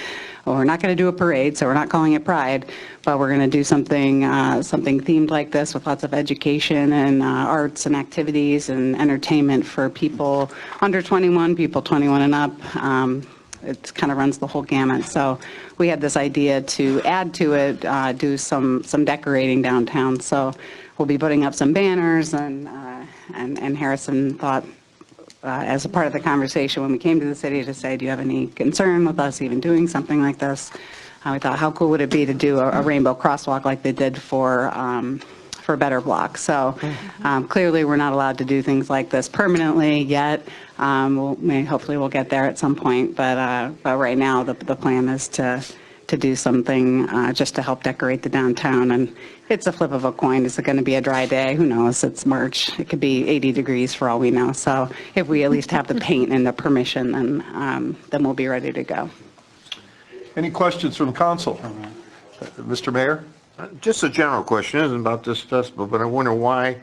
we're not going to do a parade, so we're not calling it Pride, but we're going to do something themed like this with lots of education and arts and activities and entertainment for people under 21, people 21 and up. It kind of runs the whole gamut. So we had this idea to add to it, do some decorating downtown. So we'll be putting up some banners, and Harrison thought, as a part of the conversation when we came to the city, to say, do you have any concern with us even doing something like this? We thought, how cool would it be to do a rainbow crosswalk like they did for Better Block? So clearly we're not allowed to do things like this permanently yet. Hopefully we'll get there at some point, but right now the plan is to do something just to help decorate the downtown. And it's a flip of a coin. Is it going to be a dry day? Who knows? It's March. It could be 80 degrees for all we know. So if we at least have the paint and the permission, then we'll be ready to go. Any questions from council? Mr. Mayor? Just a general question. It isn't about this festival, but I wonder why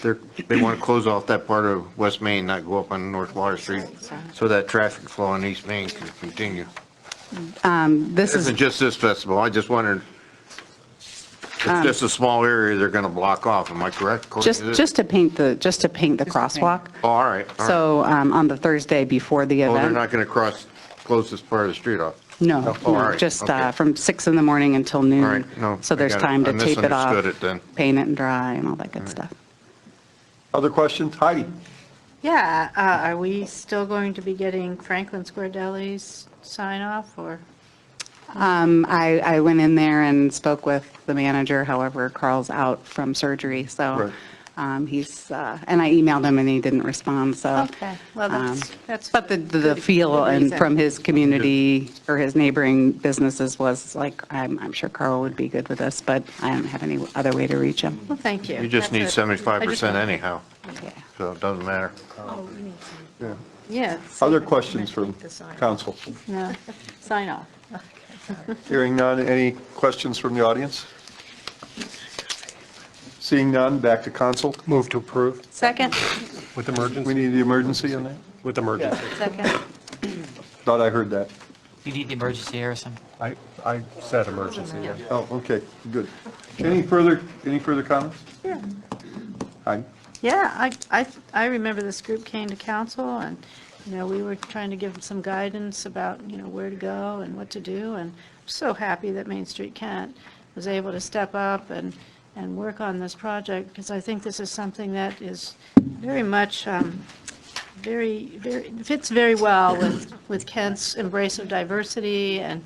they want to close off that part of West Main, not go up on North Water Street, so that traffic flow on East Main can continue. This It isn't just this festival. I just wondered. It's just a small area they're going to block off, am I correct? Just to paint the crosswalk. Oh, all right. All right. So on the Thursday before the Oh, they're event. not going to close this part of the street off? No, Oh, all no, right. just Okay. From 6 in the morning until noon. All right. No, So I there's got it. time I to tape it off, misunderstood it then. paint it and dry and all that good stuff. Other questions? Heidi? Yeah, are we still going to be getting Franklin Square Deli's sign off, or? I went in there and spoke with the manager, however, Carl's out from surgery, so he's, and I emailed him and he didn't respond, so. Okay, well, that's. But the good- feel good and reason. from his community or his neighboring businesses was like, I'm sure Carl would be good with this, but I don't have any other way to reach him. Well, thank you. You just need That's it. I just 75% want- anyhow, Yeah. so it doesn't matter. Yeah. Other questions from council? No, sign off. Hearing none, any questions from the audience? Seeing none, back to council. Move to approve Second, with We emergency, need the emergency in there? with emergency. second. Thought I heard that. You need the emergency, Harrison? I said emergency, yeah. Oh, okay, good. Any further comments? Yeah. Heidi? Yeah, I remember this group came to council, and, we were trying to give them some guidance about, where to go and what to do, and I'm so happy that Main Street Kent was able to step up and work on this project, because I think this is something that is very much, fits very well with Kent's embrace of diversity, and,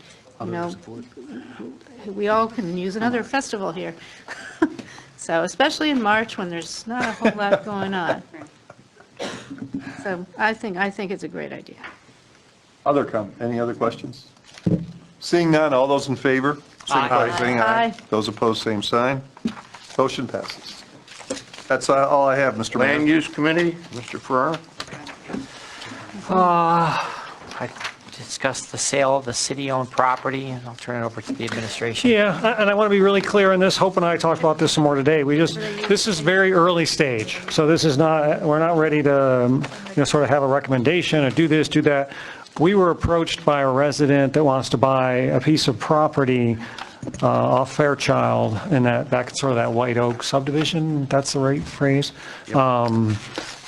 we all can use another festival here. So especially in March when there's not a whole lot going on. So I think it's a great idea. Any other questions? Seeing none, all those in favor, signify by saying aye. Aye. Those opposed, same sign. Motion passes. That's all I have, Mr. Mayor. Land Use Committee, Mr. Ferrara? I discussed the sale of the city-owned property, and I'll turn it over to the administration. Yeah, and I want to be really clear on this. Hope and I talked about this some more today. This is very early stage. So this is not, we're not ready to, sort of have a recommendation or do this, do that. We were approached by a resident that wants to buy a piece of property off Fairchild in that sort of that White Oak subdivision, if that's the right phrase.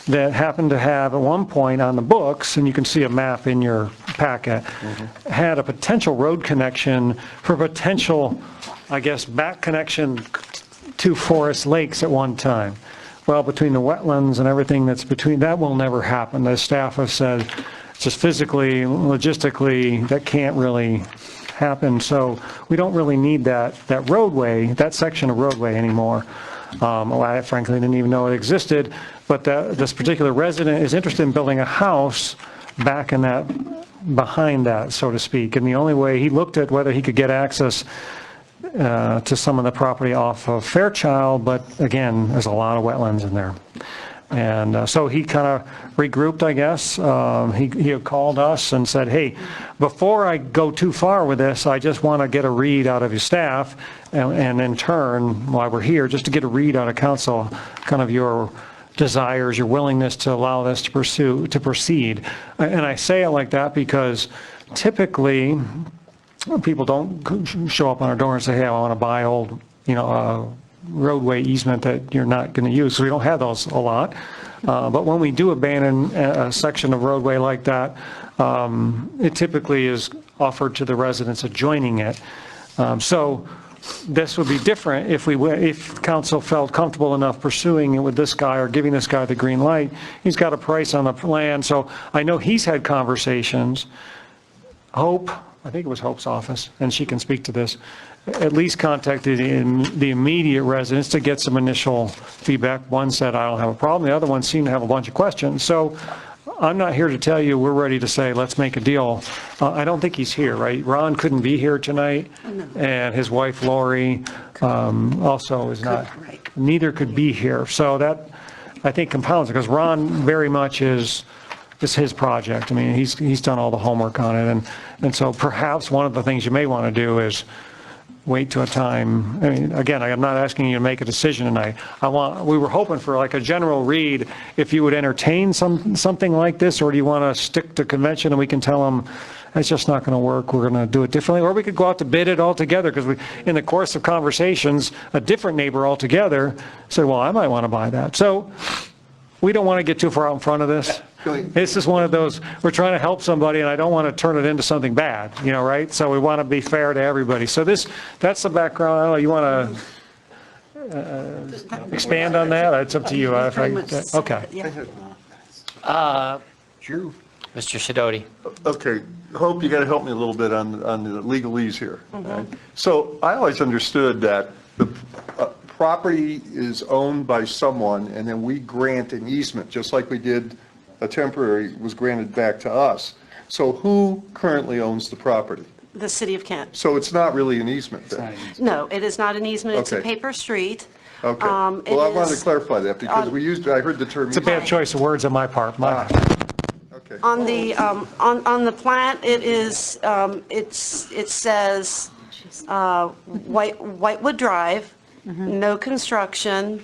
That happened to have at one point on the books, and you can see a map in your packet, had a potential road connection for potential, I guess, back connection to Forest Lakes at one time. Well, between the wetlands and everything that's between, that will never happen. The staff have said, just physically, logistically, that can't really happen. So we don't really need that roadway, that section of roadway anymore. I frankly didn't even know it existed, but this particular resident is interested in building a house back in that, behind that, so to speak. And the only way, he looked at whether he could get access to some of the property off of Fairchild, but again, there's a lot of wetlands in there. And so he kind of regrouped, I guess. He had called us and said, hey, before I go too far with this, I just want to get a read out of your staff, and in turn, while we're here, just to get a read out of council, kind of your desires, your willingness to allow this to proceed. And I say it like that because typically, people don't show up on our door and say, hey, I want to buy old, roadway easement that you're not going to use. So we don't have those a lot. But when we do abandon a section of roadway like that, it typically is offered to the residents adjoining it. So this would be different if council felt comfortable enough pursuing it with this guy or giving this guy the green light. He's got a price on the land. So I know he's had conversations. Hope, I think it was Hope's office, and she can speak to this, at least contacted the immediate residents to get some initial feedback. One said, I don't have a problem. The other one seemed to have a bunch of questions. So I'm not here to tell you we're ready to say, let's make a deal. I don't think he's here, right? Ron couldn't be here tonight, and his wife Lori also is not, neither could be here. So that, I think, compounds it, because Ron very much is his project. I mean, he's done all the homework on it. And so perhaps one of the things you may want to do is wait to a time. I mean, again, I'm not asking you to make a decision tonight. We were hoping for like a general read, if you would entertain something like this, or do you want to stick to convention and we can tell them that's just not going to work, we're going to do it differently. Or we could go out to bid it altogether, because in the course of conversations, a different neighbor altogether said, well, I might want to buy that. So we don't want to get too far out in front of this. This is one of those, we're trying to help somebody, and I don't want to turn it into something bad, right? So we want to be fair to everybody. So that's the background. I don't know, you want to expand on that? It's up to you. Okay. Mr. Sidoti. Okay, Hope, you got to help me a little bit on the legalese here. Right? So I always understood that the property is owned by someone, and then we grant an easement, just like we did a temporary was granted back to us. So who currently owns the property? The city of Kent. So it's not really an easement then? No, it is not an easement, it's a Okay. paper street. Okay. Well, I wanted to clarify that because I heard the term. It's a bad choice of words on my part. Okay. On the plat, it is, it says Whitewood Drive, no construction,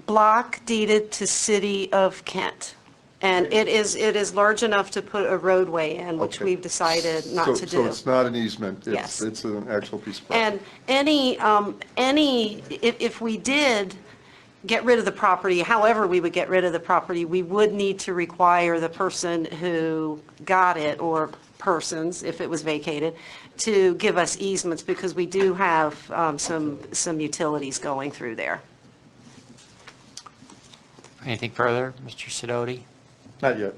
block deeded to city of Kent. And it is large enough to put a roadway in, which Okay. we've decided not to do. So it's not an easement? Yes. It's an actual piece of property? And if we did get rid of the property, however we would get rid of the property, we would need to require the person who got it, or persons, if it was vacated, to give us easements, because we do have some utilities going through there. Anything further, Mr. Sidoti? Not yet.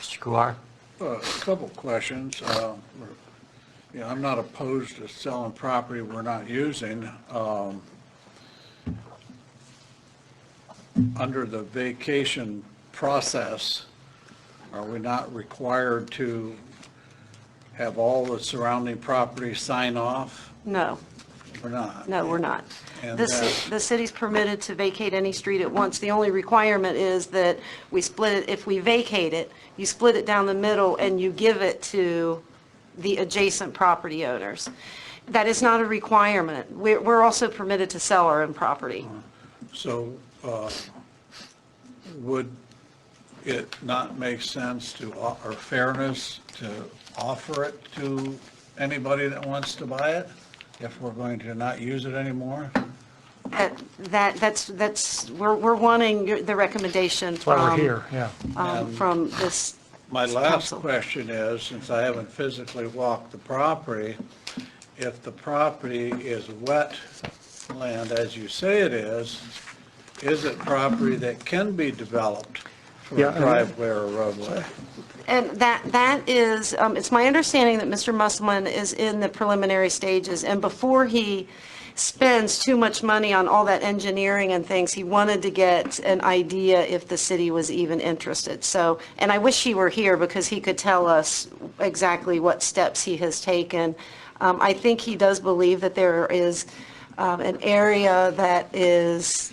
Mr. Kuhar? A couple questions. I'm not opposed to selling property we're not using. Under the vacation process, are we not required to have all the surrounding property sign off? No. We're not? No, we're not. And The city's permitted to vacate any street at once. The only requirement is that we split it, if we vacate it, you split it down the middle and you give it to the adjacent property owners. That is not a requirement. We're also permitted to sell our own property. So would it not make sense to, or fairness, to offer it to anybody that wants to buy it, if we're going to not use it anymore? We're wanting the recommendation That's why we're here, yeah. from this My last council. question is, since I haven't physically walked the property, if the property is wet land, as you say it is it property that can be developed for Yeah, a driveway or a roadway? And that is, it's my understanding that Mr. Musselman is in the preliminary stages, and before he spends too much money on all that engineering and things, he wanted to get an idea if the city was even interested. So, and I wish he were here because he could tell us exactly what steps he has taken. I think he does believe that there is an area that is,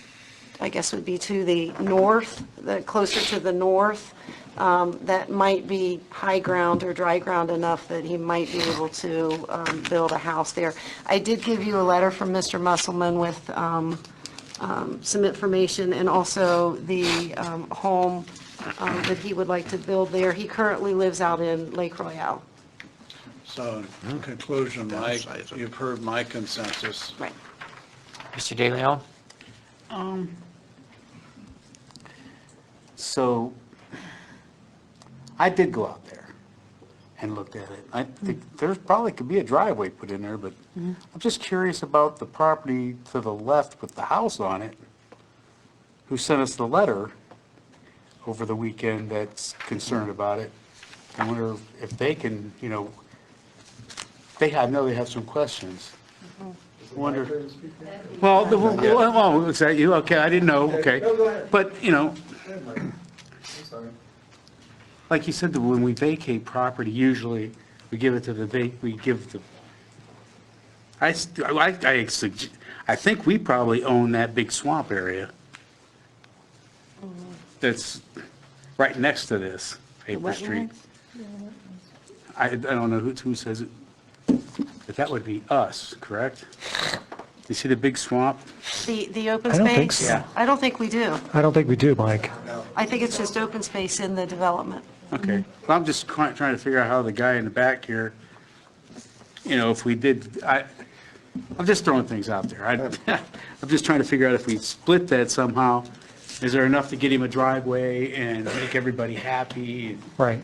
I guess would be to the north, closer to the north, that might be high ground or dry ground enough that he might be able to build a house there. I did give you a letter from Mr. Musselman with some information, and also the home that he would like to build there. He currently lives out in Lake Royale. So in conclusion, Mike, you've heard my consensus. Right. Mr. DeLeone? So I did go out there and looked at it. I think there's probably could be a driveway put in there, but I'm just curious about the property to the left with the house on it, who sent us the letter over the weekend that's concerned about it. I wonder if they can, I know they have some questions. I wonder, is that you? Okay, I didn't know, okay. But, like you said, that when we vacate property, usually we give it to I think we probably own that big swamp area that's right next to this paper street. I don't know who says it, but that would be us, correct? You see the big swamp? The open I don't think space? so. I don't think we do. I don't think we do, Mike. I think it's just open space in the development. Okay. Well, I'm just trying to figure out how the guy in the back here, if we did, I'm just throwing things out there. I'm just trying to figure out if we split that somehow, is there enough to get him a driveway and make everybody happy? Right.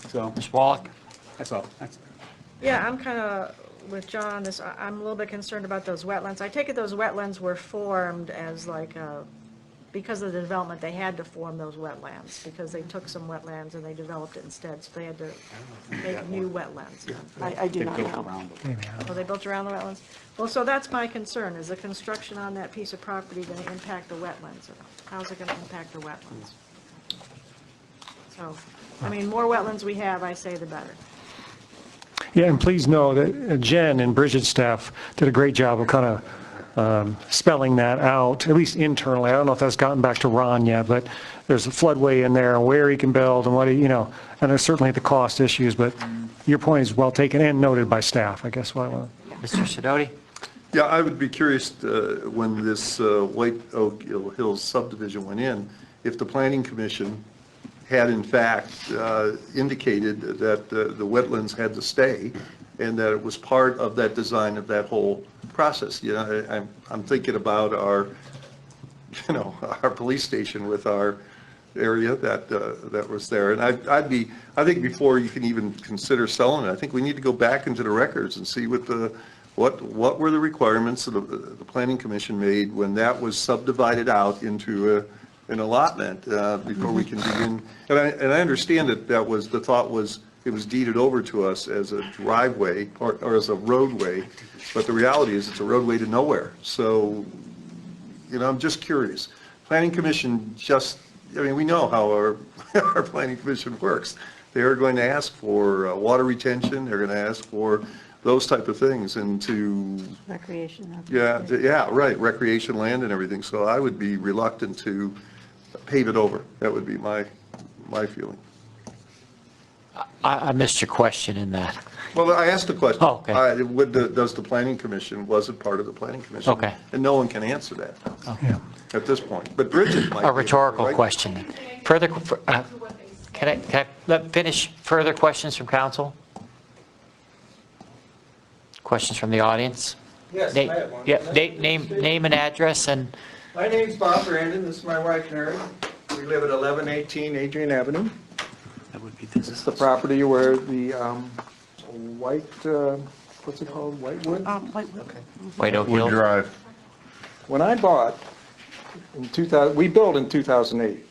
So. Ms. Wallach? That's all. Yeah, I'm kind of with John on this. I'm a little bit concerned about those wetlands. I take it those wetlands were formed as because of the development, they had to form those wetlands, because they took some wetlands and they developed it instead, so they had to make new wetlands. I do not know. Oh, they built around the wetlands? Well, so that's my concern, is the construction on that piece of property going to impact the wetlands? How's it going to impact the wetlands? So, more wetlands we have, I say the better. Yeah, and please know that Jen and Bridget's staff did a great job of kind of spelling that out, at least internally. I don't know if that's gotten back to Ron yet, but there's a floodway in there and where he can build and and there's certainly the cost issues, but your point is well taken and noted by staff, I guess. Mr. Sidoti? Yeah, I would be curious when this White Oak Hills subdivision went in, if the Planning Commission had in fact indicated that the wetlands had to stay and that it was part of that design of that whole process. I'm thinking about our police station with our area that was there. And I think before you can even consider selling it, I think we need to go back into the records and see what were the requirements that the Planning Commission made when that was subdivided out into an allotment before we can begin. And I understand that the thought was it was deeded over to us as a driveway or as a roadway, but the reality is it's a roadway to nowhere. So, I'm just curious. Planning Commission we know how our Planning Commission works. They are going to ask for water retention, they're going to ask for those type of things and Recreation. right, recreation land and everything. So I would be reluctant to pave it over. That would be my feeling. I missed your question in that. Well, I asked the question. Oh, okay. Does the Planning Commission, was it part of the Planning Commission? Okay. And no one can answer that at this point. But Bridget might. A rhetorical question. Further, can I let finish further questions from council? Questions from the audience? Yes, I have one. Yeah, name and address and. My name's Bob Brandon, this is my wife Mary. We live at 1118 Adrian Avenue. That would be this. It's the property where the white, what's it called, Whitewood? Whitewood. Okay. White Oak Hill. Drive. When I bought, we built in 2008,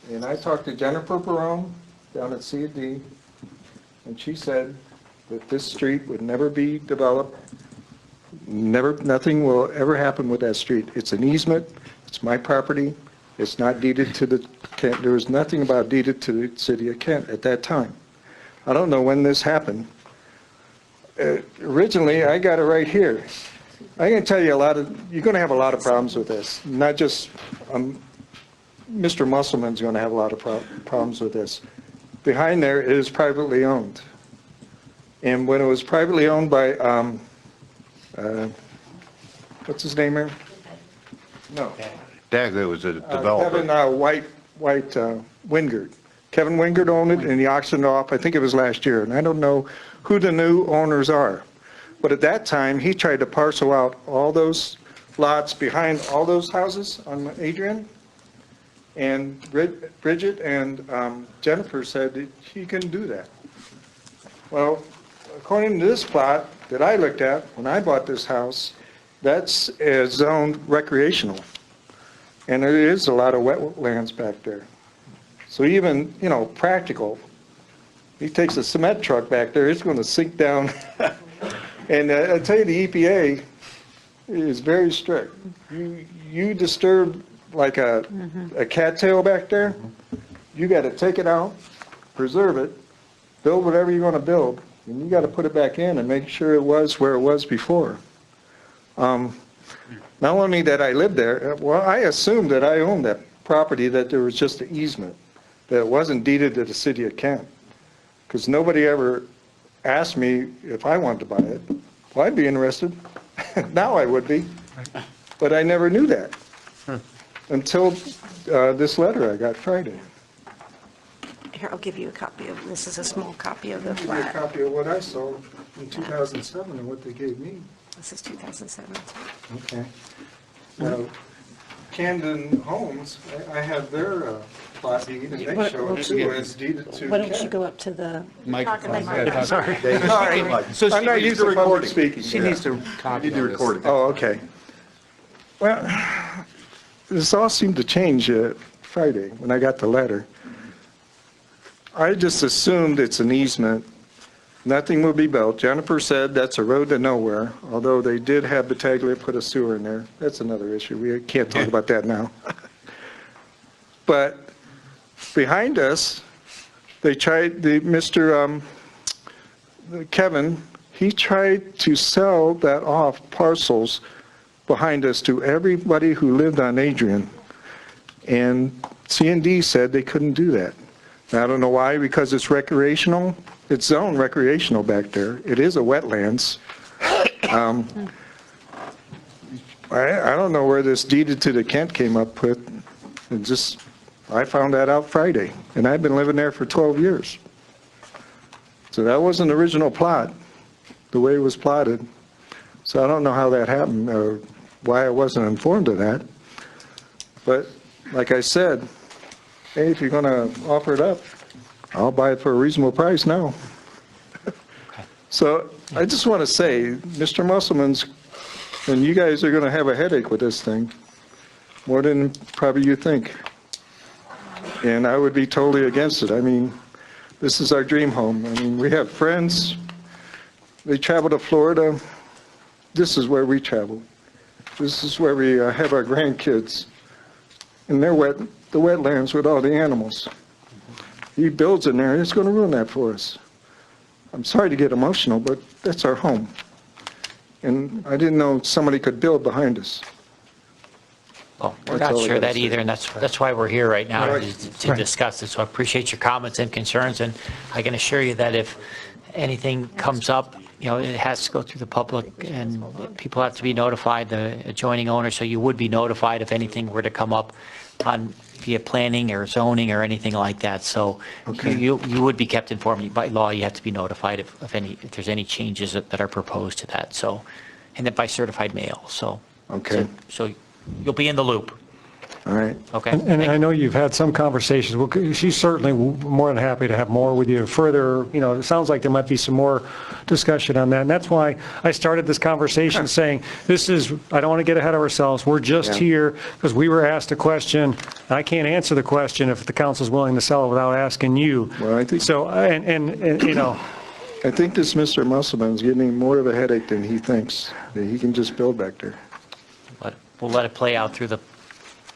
and I talked to Jennifer Perone down at C&D, and she said that this street would never be developed. Nothing will ever happen with that street. It's an easement, it's my property, it's not deeded to the Kent. There was nothing about deeded to the city of Kent at that time. I don't know when this happened. Originally, I got it right here. I can tell you you're going to have a lot of problems with this. Not just, Mr. Musselman's going to have a lot of problems with this. Behind there is privately owned. And when it was privately owned by, what's his name here? No. Dagley was a developer. Kevin Wingard. Kevin Wingard owned it and he auctioned it off, I think it was last year. And I don't know who the new owners are. But at that time, he tried to parcel out all those lots behind all those houses on Adrian. And Bridget and Jennifer said that he couldn't do that. Well, according to this plot that I looked at when I bought this house, that's zoned recreational. And there is a lot of wetlands back there. So even, practical, he takes a cement truck back there, it's going to sink down. And I tell you, the EPA is very strict. You disturb like a cattail back there, you got to take it out, preserve it, build whatever you want to build, and you got to put it back in and make sure it was where it was before. Not only that I lived there, well, I assumed that I owned that property, that there was just an easement, that it wasn't deeded to the city of Kent. Because nobody ever asked me if I wanted to buy it. Well, I'd be interested. Now I would be. But I never knew that until this letter I got Friday. Here, I'll give you a copy of, this is a small copy of the Give me a plat. copy of what I saw in 2007 and what they gave me. This is 2007. Okay. Now, Camden Homes, I have their plot deed, and they What- show what- it too as deeded to Why don't you Kent. go up to the... Microphone. Sorry. So I'm not used to public speaking. She needs to copy Need to all this. record it. Oh, okay. Well, this all seemed to change Friday when I got the letter. I just assumed it's an easement. Nothing will be built. Jennifer said that's a road to nowhere, although they did have Battaglia put a sewer in there. That's another issue. We can't talk about that now. But behind us, they tried, Kevin, he tried to sell that off parcels behind us to everybody who lived on Adrian. And C&D said they couldn't do that. I don't know why, because it's recreational. It's zoned recreational back there. It is a wetlands. I don't know where this deeded to the Kent came up with. I found that out Friday, and I've been living there for 12 years. So that wasn't the original plot, the way it was plotted. So I don't know how that happened, or why I wasn't informed of that. But like I said, hey, if you're going to offer it up, I'll buy it for a reasonable price now. So I just want to say, Mr. Musselman's, and you guys are going to have a headache with this thing, more than probably you think. And I would be totally against it. I mean, this is our dream home. I mean, we have friends. They travel to Florida. This is where we travel. This is where we have our grandkids. And they're the wetlands with all the animals. He builds in there, it's going to ruin that for us. I'm sorry to get emotional, but that's our home. And I didn't know somebody could build behind us. Well, we're That's not all I sure gotta that say. either, and that's why we're here right now, Right. to discuss it. So I appreciate your comments and concerns, and I can assure you that if anything comes up, it has to go through the public, and people have to be notified, the adjoining owner, so you would be notified if anything were to come up on via planning or zoning or anything like that. So you would be kept informed. By law, you have to be notified if there's any changes that are proposed to that. So, and then by certified mail. So, Okay. so you'll be in the loop. All right. Okay. And I know you've had some conversations. Well, she's certainly more than happy to have more with you further. It sounds like there might be some more discussion on that. And that's why I started this conversation saying, I don't want to get ahead of ourselves. We're just here because we were asked a question. I can't answer the question if the council's willing to sell it without asking you. Well, I think. So, I think this Mr. Musselman's getting more of a headache than he thinks, that he can just build back there. We'll let it play out through the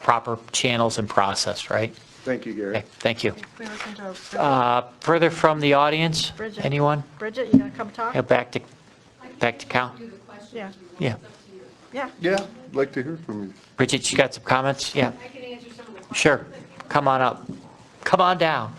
proper channels and process, right? Thank you, Garrett. Okay, thank you. We listen to Bridget. Further from the audience, Bridget. anyone? Bridget, you gonna come talk? Yeah, back to Cal? Yeah. Yeah. Yeah. Yeah, I'd like to hear from you. Bridget, you got some comments? Yeah. I can answer some of the questions. Sure. Come on up. Come on down.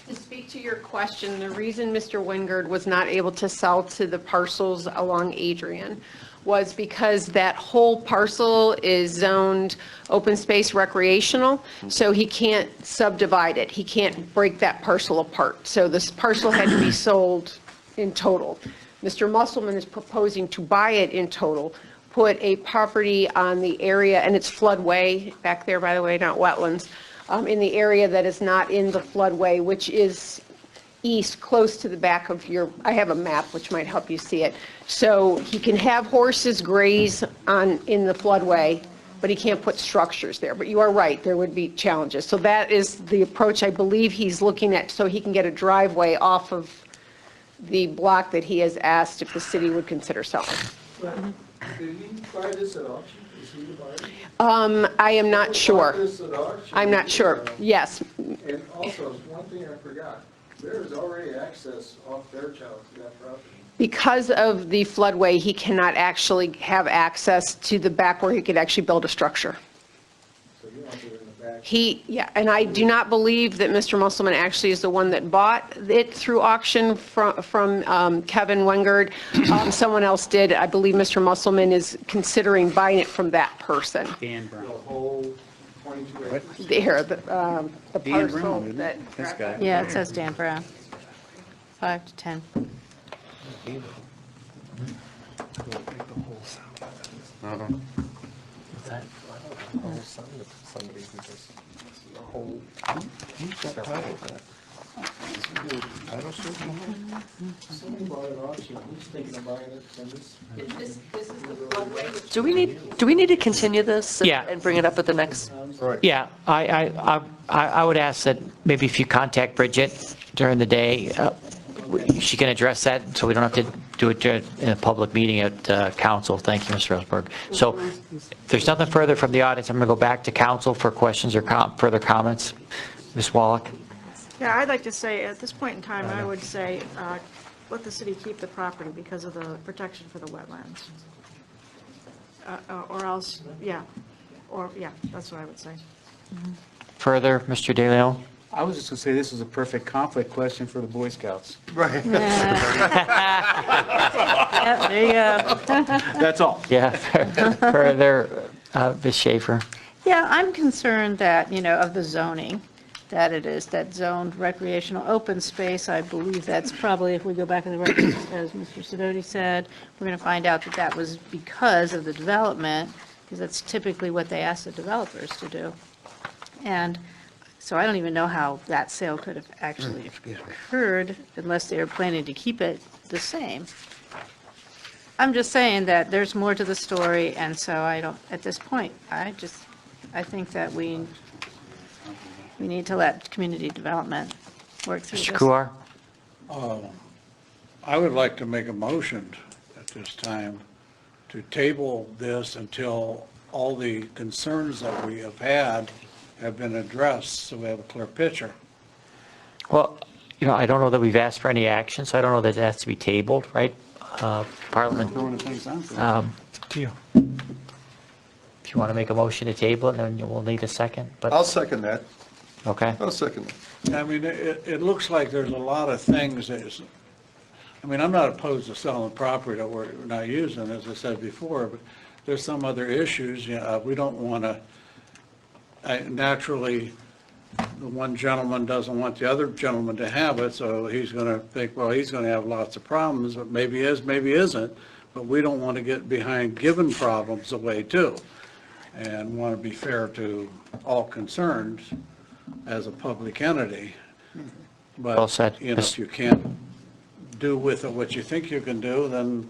To speak to your question, the reason Mr. Wingard was not able to sell to the parcels along Adrian was because that whole parcel is zoned open space recreational, so he can't subdivide it. He can't break that parcel apart. So this parcel had to be sold in total. Mr. Musselman is proposing to buy it in total, put a property on the area, and it's floodway back there, by the way, not wetlands, in the area that is not in the floodway, which is east, close to the back of I have a map which might help you see it. So he can have horses graze in the floodway, but he can't put structures there. But you are right, there would be challenges. So that is the approach I believe he's looking at, so he can get a driveway off of the block that he has asked if the city would consider selling. Did he buy this at auction? Is he the buyer? I am not sure. This at auction? I'm not sure. Yes. And also, one thing I forgot, there is already access off their child to that property. Because of the floodway, he cannot actually have access to the back where he could actually build a structure. So you want it in the back. And I do not believe that Mr. Musselman actually is the one that bought it through auction from Kevin Wingard. Someone else did. I believe Mr. Musselman is considering buying it from that person. Dan Brown. The whole there, the Dan parcel Brown, isn't that. it? This guy. Yeah, it says Dan Brown. 5 to 10. Do we need to continue this? Yeah. And bring it up at the next? Yeah, I would ask that maybe if you contact Bridget during the day, she can address that, so we don't have to do it in a public meeting at council. Thank you, Mr. Rosenberg. So if there's nothing further from the audience, I'm going to go back to council for questions or further comments. Ms. Wallach? Yeah, I'd like to say, at this point in time, I would say, let the city keep the property because of the protection for the wetlands. Or else, yeah, that's what I would say. Further, Mr. DeLeone? I was just going to say this is a perfect conflict question for the Boy Scouts. Right. Yep, there you go. That's all. Yeah, further, Ms. Shaffer? Yeah, I'm concerned that, of the zoning, that it is that zoned recreational open space. I believe that's probably, if we go back in the records, as Mr. Sidoti said, we're going to find out that that was because of the development, because that's typically what they ask the developers to do. And so I don't even know how that sale could have actually occurred unless they were planning to keep it the same. I'm just saying that there's more to the story, and so at this point, I think that we need to let community development work through this. Mr. Kuhar? I would like to make a motion at this time to table this until all the concerns that we have had have been addressed, so we have a clear picture. Well, I don't know that we've asked for any action, so I don't know that it has to be tabled, right? Parliament. To you. If you want to make a motion to table it, then we'll need a second, but, I'll second that. okay. I'll second that. I mean, it looks like there's a lot of things I'm not opposed to selling property that we're not using, as I said before, but there's some other issues, we don't want to, naturally, the one gentleman doesn't want the other gentleman to have it, so he's going to think, well, he's going to have lots of problems, but maybe is, maybe isn't, but we don't want to get behind giving problems away too, and want to be fair to all concerned as a public entity. But, Well said. if you can't do with it what you think you can do, then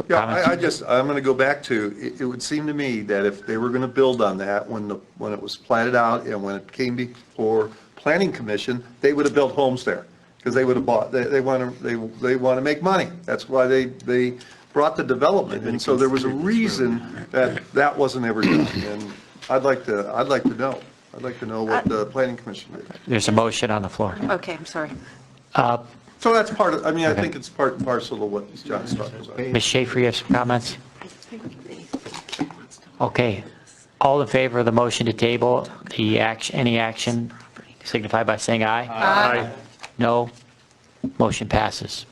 Yeah, I'm going to go back to, it would seem to me that if they were going to build on that, when it was platted out and when it came before Planning Commission, they would have built homes there, because they would have bought, they want to make money. That's why they brought the development, and so there was a reason that wasn't ever done, and I'd like to know. I'd like to know what the Planning Commission did. There's a motion on the floor. Okay, I'm sorry. So that's part of, I think it's part and parcel of what John's talking about. Ms. Schaefer, you have some comments? Okay. All in favor of the motion to table any action, signify by saying aye. Aye. No. Motion passes.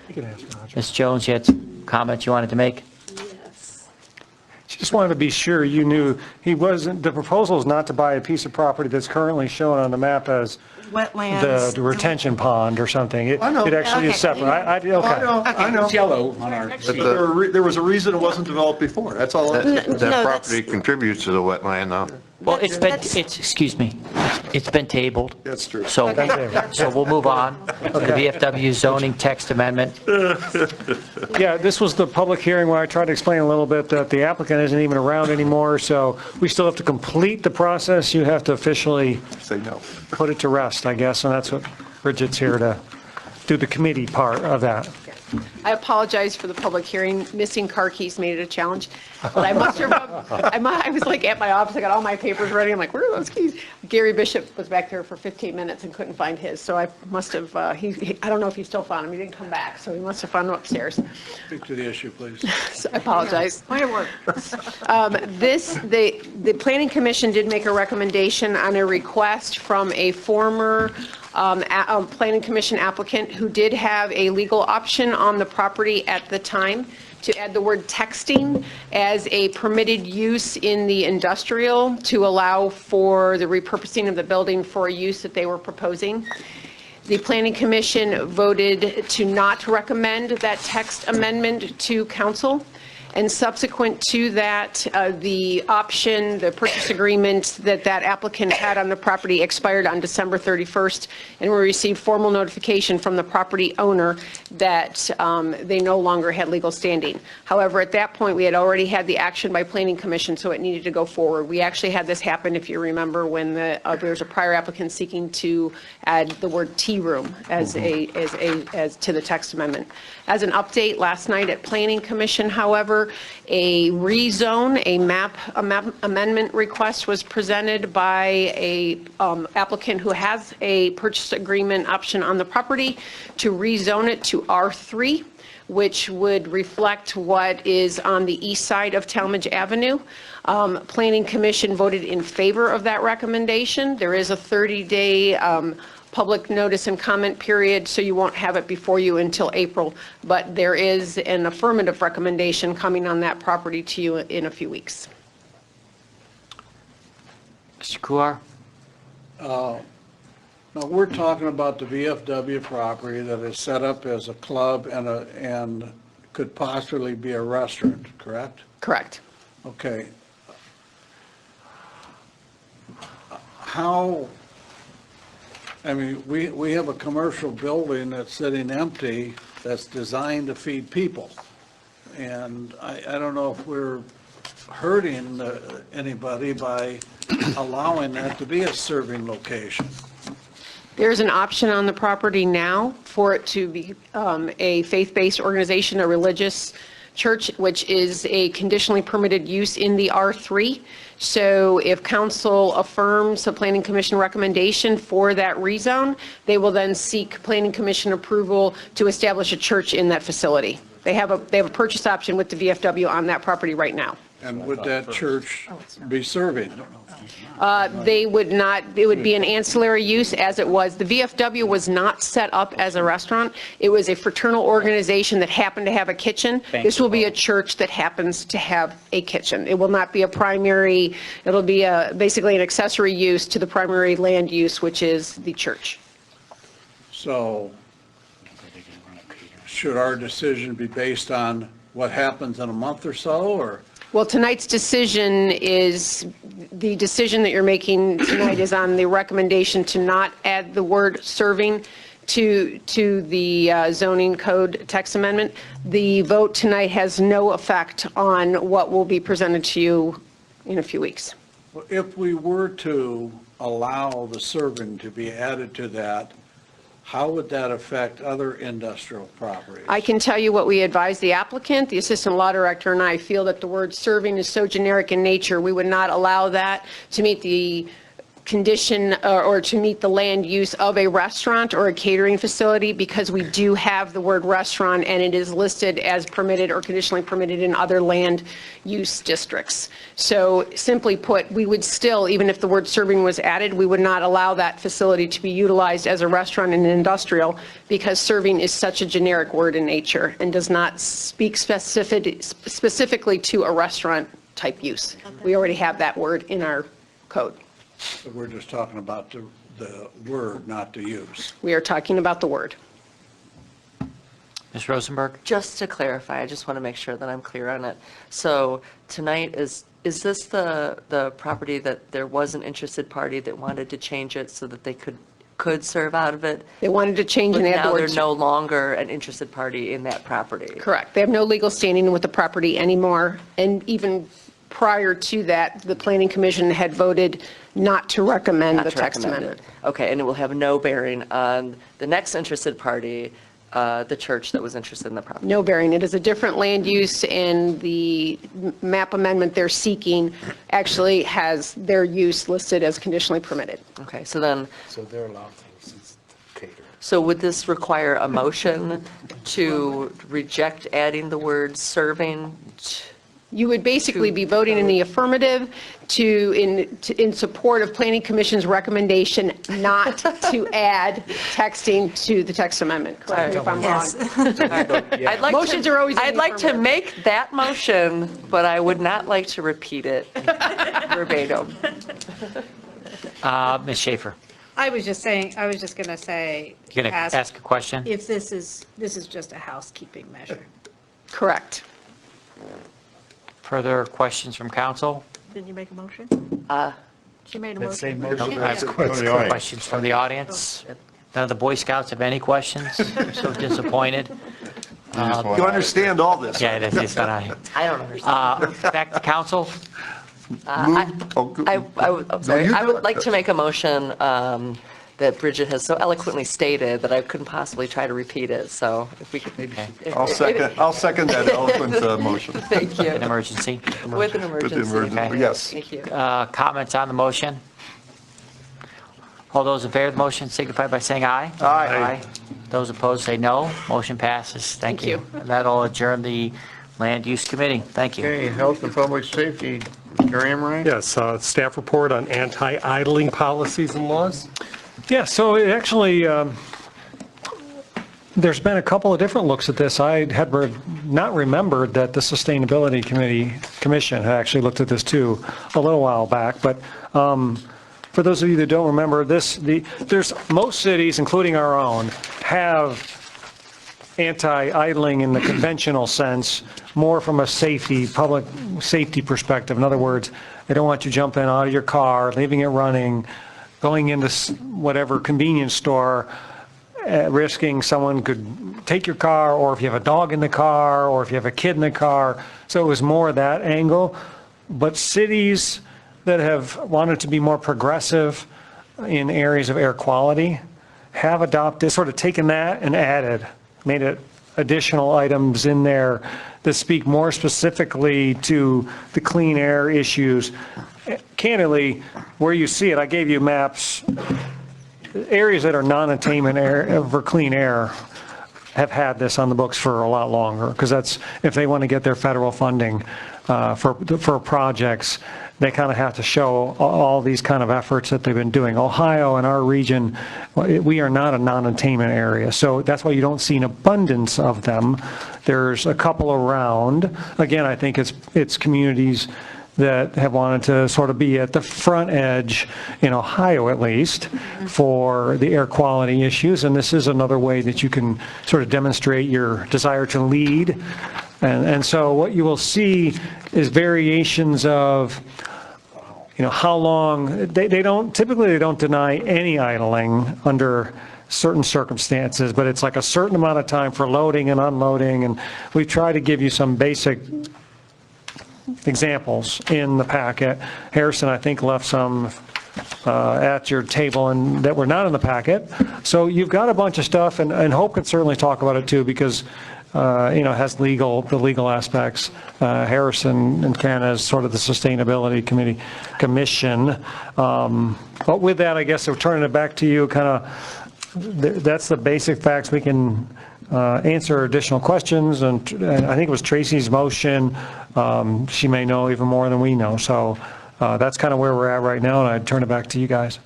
You can ask Roger. Ms. Jones, you had some comments you wanted to make? Just wanted to be sure you knew the proposal is not to buy a piece of property that's currently shown on the map as Wetlands. the retention pond or something. I know. It actually is separate. I know. It's yellow on our sheet. There was a reason it wasn't developed before, that's all. That property contributes to the wetland now. Well, excuse me, it's been tabled. That's true. So we'll move on to the VFW zoning text amendment. Yeah, this was the public hearing where I tried to explain a little bit that the applicant isn't even around anymore, so we still have to complete the process. You have to officially Say no. put it to rest, I guess, and that's what Bridget's here to do, the committee part of that. I apologize for the public hearing. Missing car keys made it a challenge. But I must have, I was like at my office, I got all my papers ready. I'm like, where are those keys? Gary Bishop was back there for 15 minutes and couldn't find his. So I must have, I don't know if he still found him. He didn't come back. So he must have found him upstairs. speak to the issue, please. So I apologize. Point of order. The Planning Commission did make a recommendation on a request from a former Planning Commission applicant who did have a legal option on the property at the time to add the word texting as a permitted use in the industrial to allow for the repurposing of the building for a use that they were proposing. The Planning Commission voted to not recommend that text amendment to council. And subsequent to that, the option, the purchase agreement that applicant had on the property expired on December 31st, and we received formal notification from the property owner that they no longer had legal standing. However, at that point, we had already had the action by Planning Commission, so it needed to go forward. We actually had this happen, if you remember, when there was a prior applicant seeking to add the word tea room as to the text amendment. As an update, last night at Planning Commission, however, a rezone, a map amendment request was presented by a applicant who has a purchase agreement option on the property to rezone it to R3, which would reflect what is on the east side of Talmadge Avenue. Planning Commission voted in favor of that recommendation. There is a 30-day public notice and comment period, so you won't have it before you until April, but there is an affirmative recommendation coming on that property to you in a few weeks. Mr. Kuhar? Now, we're talking about the VFW property that is set up as a club and could possibly be a restaurant, correct? Correct. Okay. How, I mean, we have a commercial building that's sitting empty that's designed to feed people. And I don't know if we're hurting anybody by allowing that to be a serving location. There's an option on the property now for it to be a faith-based organization, a religious church, which is a conditionally permitted use in the R3. So if council affirms the Planning Commission recommendation for that rezone, they will then seek Planning Commission approval to establish a church in that facility. They have a purchase option with the VFW on that property right now. And would that church be serving? They would not, it would be an ancillary use as it was. The VFW was not set up as a restaurant. It was a fraternal organization that happened to have a kitchen. This will be a church that happens to have a kitchen. It will not be a primary, it'll be basically an accessory use to the primary land use, which is the church. So should our decision be based on what happens in a month or so, or? Well, tonight's decision is, the decision that you're making tonight is on the recommendation to not add the word serving to the zoning code text amendment. The vote tonight has no effect on what will be presented to you in a few weeks. If we were to allow the serving to be added to that, how would that affect other industrial properties? I can tell you what we advise the applicant. The assistant law director and I feel that the word serving is so generic in nature, we would not allow that to meet the condition or to meet the land use of a restaurant or a catering facility, because we do have the word restaurant and it is listed as permitted or conditionally permitted in other land use districts. So simply put, we would still, even if the word serving was added, we would not allow that facility to be utilized as a restaurant and industrial, because serving is such a generic word in nature and does not speak specifically to a restaurant type use. We already have that word in our code. So we're just talking about the word, not the use. We are talking about the word. Ms. Rosenberg? Just to clarify, I just want to make sure that I'm clear on it. So tonight, is this the property that there was an interested party that wanted to change it so that they could serve out of it? They wanted to change and add the word. word. Now they're no longer an interested party in that property. Correct. They have no legal standing with the property anymore. And even prior to that, the Planning Commission had voted not to recommend the text amendment. Okay, and it will have no bearing on the next interested party, the church that was interested in the property? No bearing. It is a different land use, and the map amendment they're seeking actually has their use listed as conditionally permitted. Okay, so then. So they're allowed to cater. So would this require a motion to reject adding the word serving You would basically be voting in the affirmative in support of Planning Commission's recommendation not to add texting to the text amendment. Correct me if I'm wrong. Motions are always in the I'd like to affirmative. make that motion, but I would not like to repeat it verbatim. Ms. Shaffer, I was just going to say. you going to ask a question? If this is just a housekeeping measure. Correct. Further questions from council? Didn't you make a motion? She made a That same motion. motion. Questions from the audience? None of the Boy Scouts have any questions? So disappointed. You understand all this? Yeah, it's not on here. I don't understand. Back to council. I would like to make a motion that Bridget has so eloquently stated that I couldn't possibly try to repeat it, so if we could maybe. I'll second that eloquent motion. Thank you. An emergency? With an emergency. With the emergency, yes. Thank you. Comments on the motion? All those in favor of the motion signify by saying aye. Aye. Those opposed say no. Motion passes. Thank you. And that'll adjourn the Land Use Committee. Thank you. Okay, health and public safety, Gary Amrhein? Yes, staff report on anti-idling policies and laws. Yeah, so it actually, there's been a couple of different looks at this. I had not remembered that the Sustainability Commission had actually looked at this too a little while back. But for those of you that don't remember this, there's most cities, including our own, have anti-idling in the conventional sense, more from a public safety perspective. In other words, they don't want you jumping out of your car, leaving it running, going into whatever convenience store, risking someone could take your car, or if you have a dog in the car, or if you have a kid in the car. So it was more that angle. But cities that have wanted to be more progressive in areas of air quality have adopted, sort of taken that and made it additional items in there that speak more specifically to the clean air issues. Candidly, where you see it, I gave you maps, areas that are non-attainment area for clean air have had this on the books for a lot longer, because that's, if they want to get their federal funding for projects, they kind of have to show all these kind of efforts that they've been doing. Ohio and our region, we are not a non-attainment area, so that's why you don't see an abundance of them. There's a couple around. Again, I think it's communities that have wanted to sort of be at the front edge, in Ohio at least, for the air quality issues. And this is another way that you can sort of demonstrate your desire to lead. And so what you will see is variations of, how long, they don't deny any idling under certain circumstances, but it's like a certain amount of time for loading and unloading. And we try to give you some basic examples in the packet. Harrison, I think, left some at your table and that were not in the packet. So you've got a bunch of stuff, and Hope can certainly talk about it too, because it has the legal aspects. Harrison and Ken as sort of the Sustainability Commission. But with that, I guess I'm turning it back to you. Kind of, that's the basic facts. We can answer additional questions, and I think it was Tracy's motion. She may know even more than we know. So that's kind of where we're at right now, and I'd turn it back to you guys.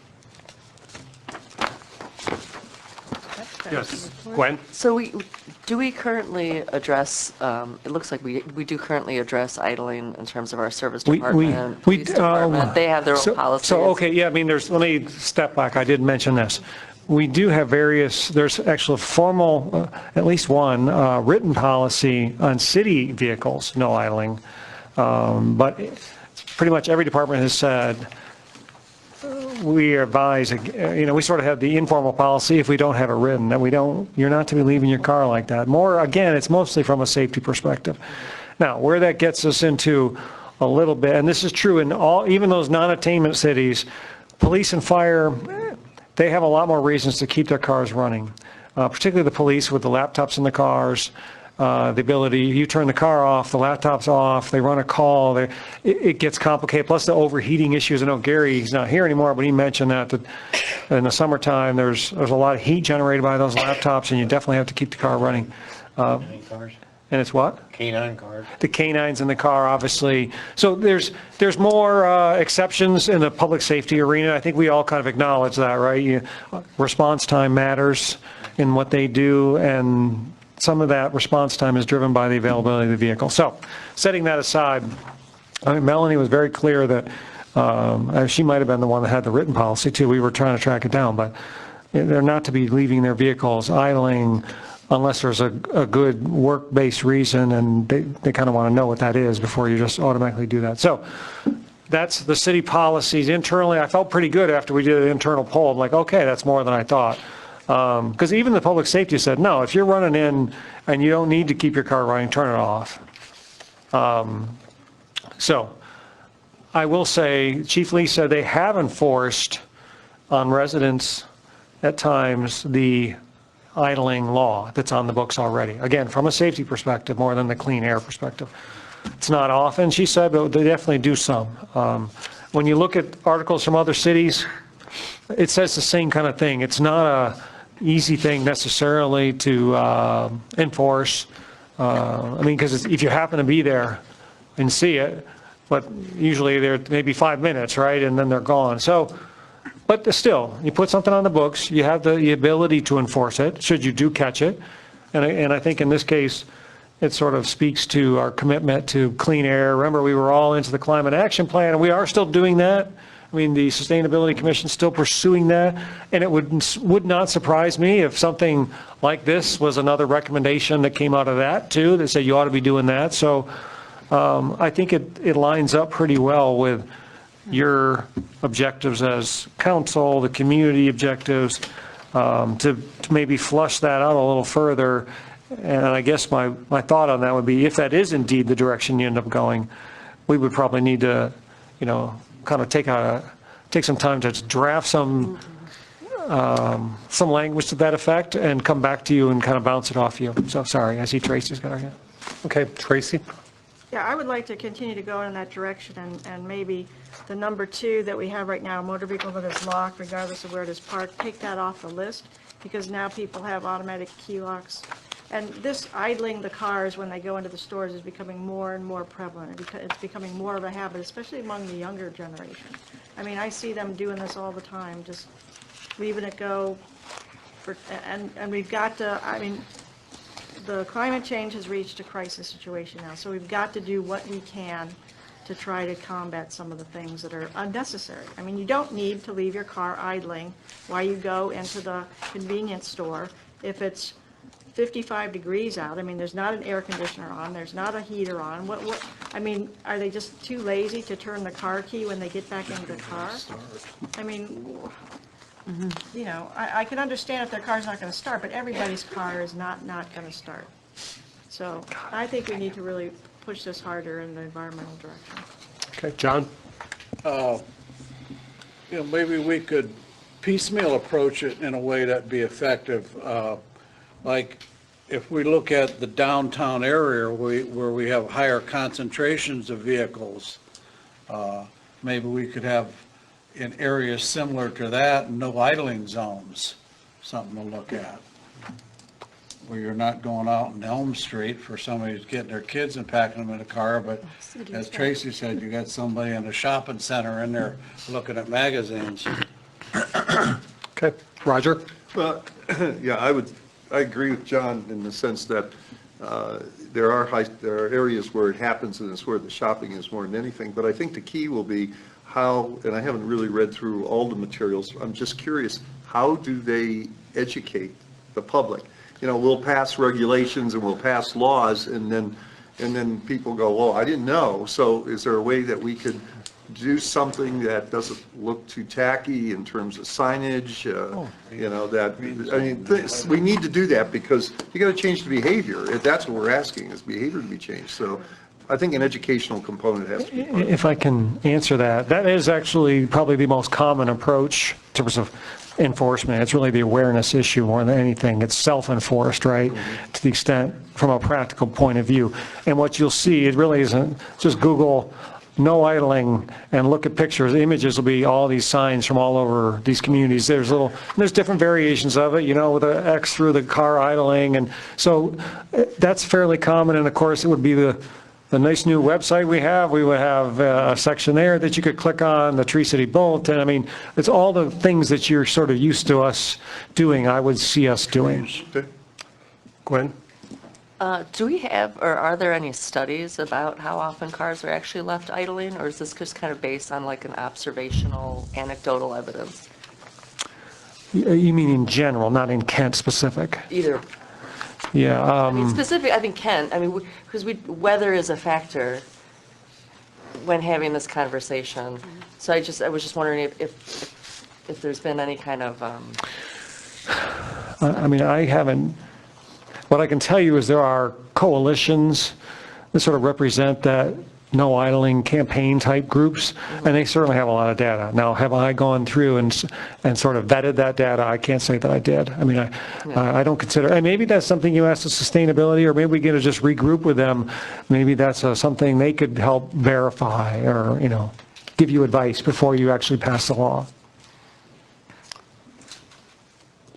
Yes, Gwen? So do we currently address, it looks like we do currently address idling in terms of our service department, police department, they have their own policies. So, okay, yeah, I mean, let me step back. I did mention this. We do have there's actually a formal, at least one, written policy on city vehicles, no idling. But pretty much every department has said, we advise, we sort of have the informal policy if we don't have it written, that you're not to be leaving your car like that. More, again, it's mostly from a safety perspective. Now, where that gets us into a little bit, and this is true in even those non-attainment cities, police and fire, they have a lot more reasons to keep their cars running, particularly the police with the laptops in the cars. The ability, you turn the car off, the laptop's off, they run a call, it gets complicated, plus the overheating issues. I know Gary, he's not here anymore, but he mentioned that in the summertime, there's a lot of heat generated by those laptops, and you definitely have to keep the car running. And it's what? Canine card. The canines in the car, obviously. So there's more exceptions in the public safety arena. I think we all kind of acknowledge that, right? Response time matters in what they do, and some of that response time is driven by the availability of the vehicle. So setting that aside, Melanie was very clear that she might have been the one that had the written policy too. We were trying to track it down, but they're not to be leaving their vehicles idling unless there's a good work-based reason, and they kind of want to know what that is before you just automatically do that. So that's the city policies. Internally, I felt pretty good after we did an internal poll. I'm like, okay, that's more than I thought. Because even the public safety said, no, if you're running in and you don't need to keep your car running, turn it off. So I will say, Chief Lee said they have enforced on residents at times the idling law that's on the books already. Again, from a safety perspective, more than the clean air perspective. It's not often, she said, but they definitely do some. When you look at articles from other cities, it says the same kind of thing. It's not a easy thing necessarily to enforce. I mean, because if you happen to be there and see it, but usually they're maybe 5 minutes, right, and then they're gone. So, but still, you put something on the books, you have the ability to enforce it, should you do catch it. And I think in this case, it sort of speaks to our commitment to clean air. Remember, we were all into the climate action plan, and we are still doing that. I mean, the Sustainability Commission's still pursuing that, and it would not surprise me if something like this was another recommendation that came out of that too, that said you ought to be doing that. So I think it lines up pretty well with your objectives as council, the community objectives, to maybe flush that out a little further. And I guess my thought on that would be, if that is indeed the direction you end up going, we would probably need to, kind of take some time to draft some language to that effect and come back to you and kind of bounce it off you. So sorry, I see Tracy's got her hand. Okay, Tracy? Yeah, I would like to continue to go in that direction, and maybe the number 2 that we have right now, motor vehicle that is locked regardless of where it is parked, take that off the list, because now people have automatic key locks. And this idling the cars when they go into the stores is becoming more and more prevalent. It's becoming more of a habit, especially among the younger generation. I mean, I see them doing this all the time, just leaving it go. And we've got to, I mean, the climate change has reached a crisis situation now, so we've got to do what we can to try to combat some of the things that are unnecessary. I mean, you don't need to leave your car idling while you go into the convenience store if it's 55 degrees out. I mean, there's not an air conditioner on, there's not a heater on. I mean, are they just too lazy to turn the car key when they get back into the car? I mean, I can understand if their car's not going to start, but everybody's car is not going to start. So I think we need to really push this harder in the environmental direction. Okay, John? Maybe we could piecemeal approach it in a way that'd be effective. Like, if we look at the downtown area where we have higher concentrations of vehicles, maybe we could have in areas similar to that, no idling zones, something to look at. Where you're not going out on Elm Street for somebody who's getting their kids and packing them in a car, but as Tracy said, you got somebody in a shopping center in there looking at magazines. Okay, Roger? Well, yeah, I agree with John in the sense that there are areas where it happens, and it's where the shopping is more than anything. But I think the key will be how, and I haven't really read through all the materials, I'm just curious, how do they educate the public? We'll pass regulations and we'll pass laws, and then people go, well, I didn't know. So is there a way that we could do something that doesn't look too tacky in terms of signage, we need to do that, because you got to change the behavior. That's what we're asking, is behavior to be changed. So I think an educational component has to be part of it. If I can answer that, that is actually probably the most common approach in terms of enforcement. It's really the awareness issue more than anything. It's self-enforced, right, to the extent from a practical point of view. And what you'll see, it really isn't, just Google no idling, and look at pictures, images will be all these signs from all over these communities. There's different variations of it, with an X through the car idling, and so that's fairly common, and of course, it would be the nice new website we have. We would have a section there that you could click on, the Tree City Bulletin. I mean, it's all the things that you're sort of used to us doing, I would see us doing. Gwen? Do we have, or are there any studies about how often cars are actually left idling, or is this just kind of based on like an observational, anecdotal evidence? You mean in general, not in Kent specific? Either. Yeah. I mean, specific, I think Kent, because weather is a factor when having this conversation. So I was just wondering if there's been any kind of. I haven't. What I can tell you is there are coalitions that sort of represent that no idling campaign type groups, and they certainly have a lot of data. Now, have I gone through and sort of vetted that data? I can't say that I did. I mean, I don't consider, and maybe that's something you ask the sustainability, or maybe we get to just regroup with them. Maybe that's something they could help verify, or, give you advice before you actually pass the law.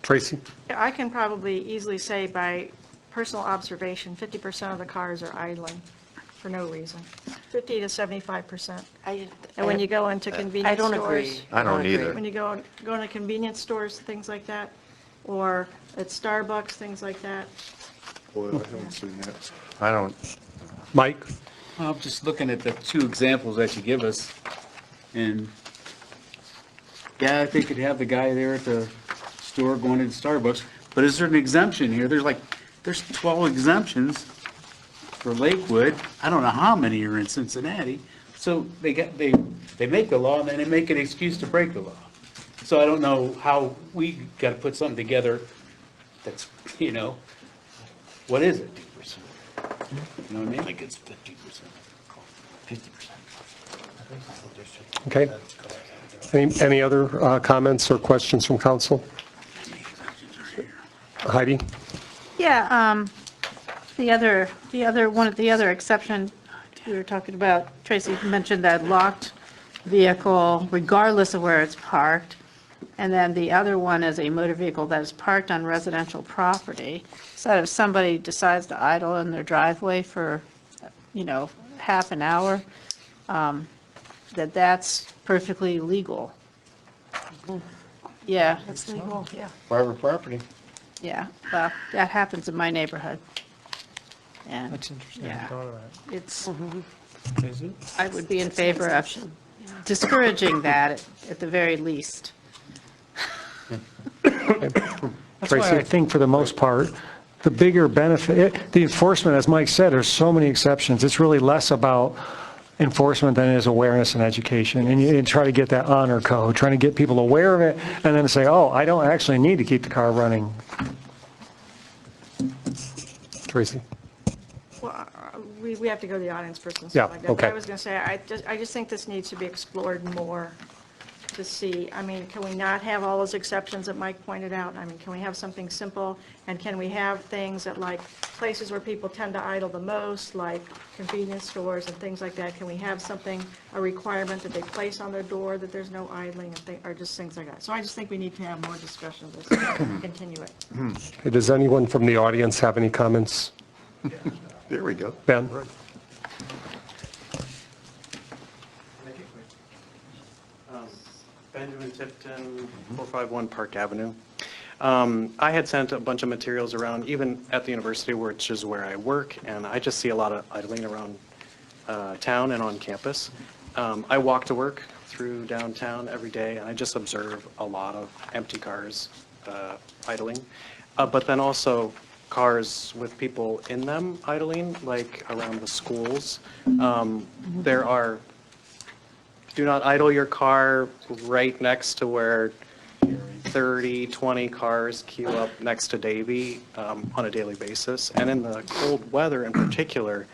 Tracy? I can probably easily say by personal observation, 50% of the cars are idling for no reason, 50 to 75%. And when you go into convenience stores. I don't agree. I don't either. When you go into convenience stores, things like that, or at Starbucks, things like that. Boy, I don't see that. I don't. Mike? I'm just looking at the two examples that you give us, and yeah, they could have the guy there at the store going into Starbucks, but is there an exemption here? There's 12 exemptions for Lakewood. I don't know how many are in Cincinnati. So they make the law and then they make an excuse to break the law. So I don't know how we got to put something together that's, what is it? 2%. You know what I mean? I think it's 50%. 50%. Okay. Any other comments or questions from council? Heidi? Yeah, one of the other exception we were talking about, Tracy mentioned that locked vehicle regardless of where it's parked. And then the other one is a motor vehicle that is parked on residential property. So if somebody decides to idle in their driveway for, half an hour, that's perfectly legal. Yeah, it's legal, yeah. Private property. Yeah, well, that happens in my neighborhood. And, That's interesting. I yeah, hadn't thought of that. it's, Is it? I would be in favor of discouraging that at the very least. That's why I think for the most part, the bigger benefit, the enforcement, as Mike said, there's so many exceptions. It's really less about enforcement than it is awareness and education. And you try to get that honor code, trying to get people aware of it, and then say, oh, I don't actually need to keep the car running. Tracy? Well, we have to go to the audience first and Yeah, stuff like that. But okay. I was going to say, I just think this needs to be explored more to see, can we not have all those exceptions that Mike pointed out? Can we have something simple? And can we have things at like places where people tend to idle the most, like convenience stores and things like that? Can we have something, a requirement that they place on their door that there's no idling, or just things like that? So I just think we need to have more discussion of this and continue it. Okay, does anyone from the audience have any comments? There we go. Ben? Benjamin Tipton, 451 Park Avenue. I had sent a bunch of materials around, even at the university, which is where I work, and I just see a lot of idling around town and on campus. I walk to work through downtown every day, and I just observe a lot of empty cars idling. But then also cars with people in them idling, like around the schools. There are, do not idle your car right next to where 30, 20 cars queue up next to Davy on a daily basis. And in the cold weather in particular,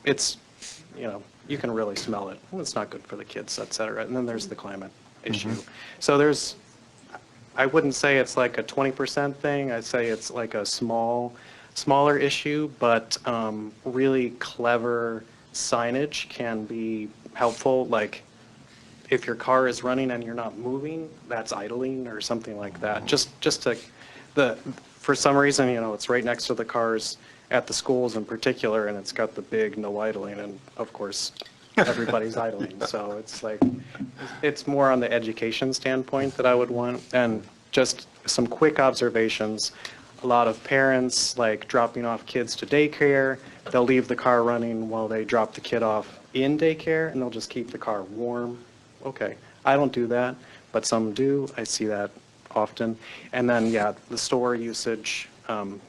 it's, you can really smell it. It's not good for the kids, et cetera. And then there's the climate issue. So there's, I wouldn't say it's like a 20% thing. I'd say it's like a smaller issue, but really clever signage can be helpful, like if your car is running and you're not moving, that's idling or something like that. Just to, for some reason, it's right next to the cars at the schools in particular, and it's got the big no idling, and of course, everybody's idling. So it's like, it's more on the education standpoint that I would want, and just some quick observations. A lot of parents like dropping off kids to daycare, they'll leave the car running while they drop the kid off in daycare, and they'll just keep the car warm. Okay, I don't do that, but some do. I see that often. And then, yeah, the store usage,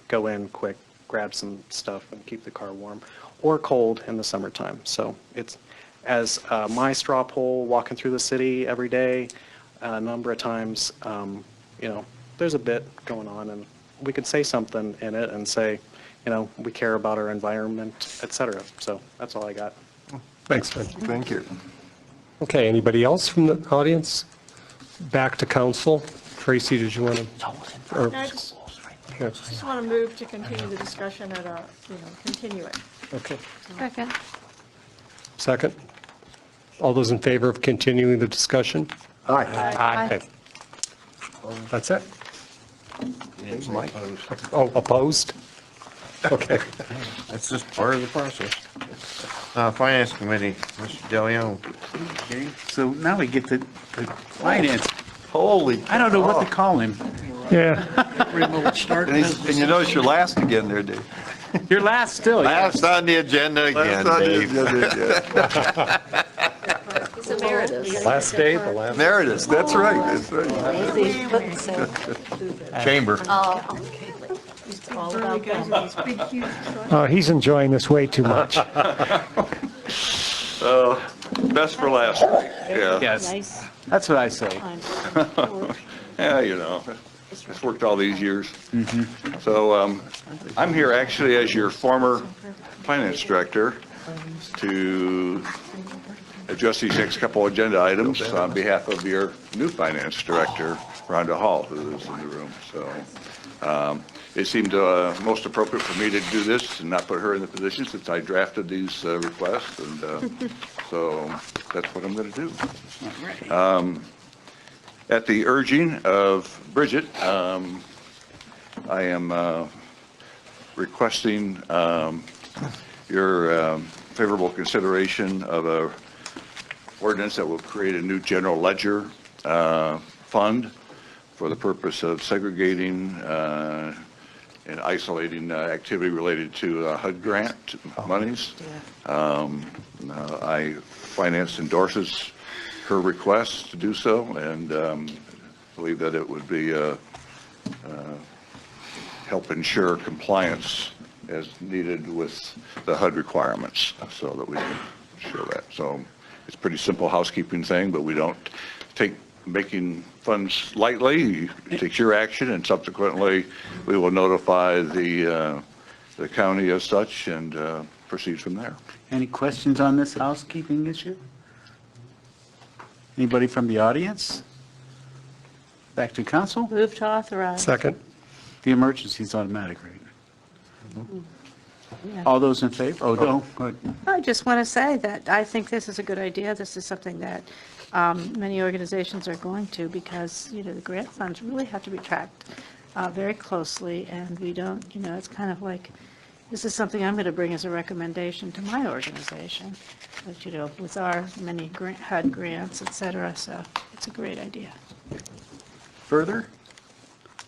go in quick, grab some stuff and keep the car warm or cold in the summertime. So it's, as my straw poll walking through the city every day, a number of times, there's a bit going on, and we could say something in it and say, we care about our environment, et cetera. So that's all I got. Thanks, Fred. Thank you. Okay, anybody else from the audience? Back to council. Tracy, did you want to? No, I just want to move to continue the discussion at continue it. Okay. Second. Second? All those in favor of continuing the discussion? Aye. Aye. Okay. That's it? Oh, opposed? Okay. That's just part of the process. Finance Committee, Mr. DeLeone. Okay, so now we get to finance. Holy. I don't know what to call him. Yeah. And you notice you're last again there, Dave. You're last still. Last on the agenda again, Last on the Dave. agenda, yeah. He's emeritus. Last day, the last. Emeritus, that's right, that's right. Chamber. All about that. He's enjoying this way too much. Best for last, right? Yeah. Yes, Nice. that's what I say. Yeah, it's worked all these years. So I'm here actually as your former finance director to address these next couple agenda items on behalf of your new finance director, Rhonda Hall, who is in the room. So it seemed most appropriate for me to do this and not put her in the position since I drafted these requests, and so that's what I'm going to do. At the urging of Bridget, I am requesting your favorable consideration of a ordinance that will create a new general ledger fund for the purpose of segregating and isolating activity related to HUD grant monies. I finance endorses her request to do so, and believe that it would be help ensure compliance as needed with the HUD requirements, so that we can show that. So it's a pretty simple housekeeping thing, but we don't take making funds lightly. You take your action, and subsequently we will notify the county as such and proceed from there. Any questions on this housekeeping issue? Anybody from the audience? Back to council? Move to authorize. Second? The emergency's automatic, right? Yeah. All those in favor? Oh, no, go ahead. I just want to say that I think this is a good idea. This is something that many organizations are going to, because, the grant funds really have to be tracked very closely, and we don't, it's kind of like, this is something I'm going to bring as a recommendation to my organization, but, with our many HUD grants, et cetera, so it's a great idea. Further?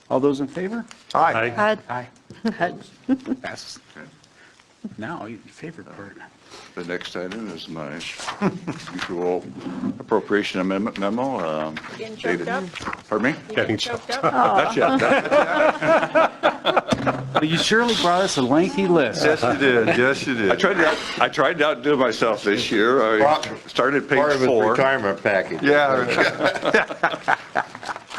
All those in favor? Aye. HUD. Aye. HUD. Passes. Now, your favorite part. The next item is my usual appropriation amendment memo. Getting Dated. choked up? Pardon me? Getting choked up? Not yet. Well, you surely brought us a lengthy list. Yes, you did. Yes, you did. I tried to outdo myself this year. I started page 4. Part of his retirement package. Yeah.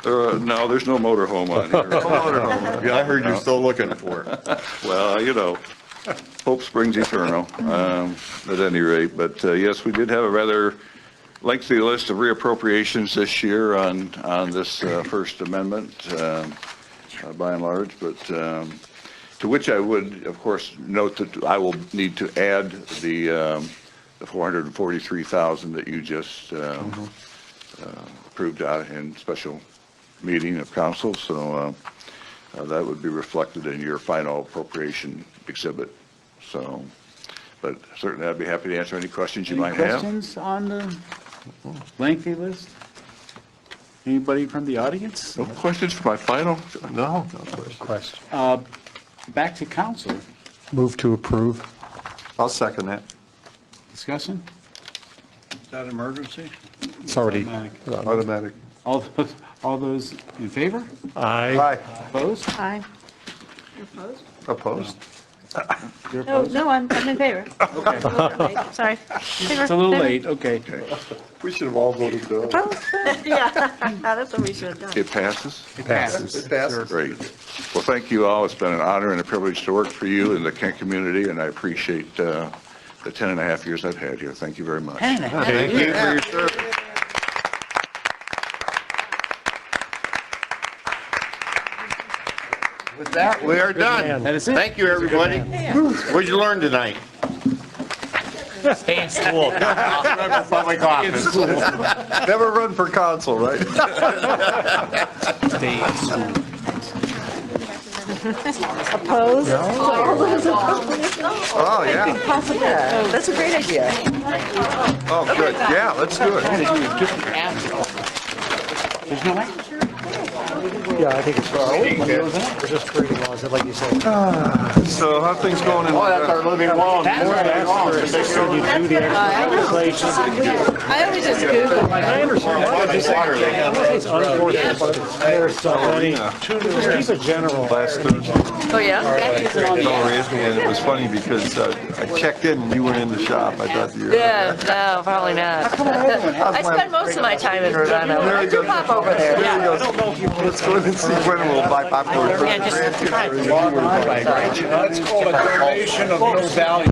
No, there's no motorhome on here. No motorhome. Yeah, I heard you're still looking for it. Well, hope springs eternal, at any rate. But yes, we did have a rather lengthy list of reappropriations this year on this first amendment, by and large. But to which I would, of course, note that I will need to add the the $443,000 that you just approved out in special meeting of council. So that would be reflected in your final appropriation exhibit. So, but certainly I'd be happy to answer any questions you might have. Questions on the lengthy list? Anybody from the audience? No questions for my final? No questions. Back to council. Move to approve. I'll second that. Discussion? Is that emergency? It's already Automatic. All those in favor? Aye. Opposed? Aye. Opposed? You're No, opposed? no, I'm in favor. Okay. Sorry. It's a little late, okay. We should have all voted no. Yeah, that's what we should have done. It passes? It passes. It passes. Great. Well, thank you all. It's been an honor and a privilege to work for you in the Kent community, and I appreciate the 10 and a half years I've had here. Thank you very much. 10 and a half Thank you for your service. With that, we are done. That is it. Thank you, everybody. What'd you learn tonight? Stay in school. Public office. Never run for council, right? Stay in school. Opposed? Oh, yeah. Yeah, that's a great idea. Oh, good. Yeah, let's do it. There's no answer. Yeah, I think it's, we're just creating laws, like you said. So how things going in? Oh, that's our living law. You do the legislation. I always just Google. I understand. It's unfortunate, but there's so many. Just keep it general. Last Thursday, Oh, yeah? Bill raised me, and it was funny because I checked in and you weren't in the shop. I thought you were. Yeah, no, probably not. I spend most of my time in Rhode Island. I do pop over there. There we go. Let's go in and see Gwen, and we'll buy popcorn. Yeah, just try. That's called a donation of no value.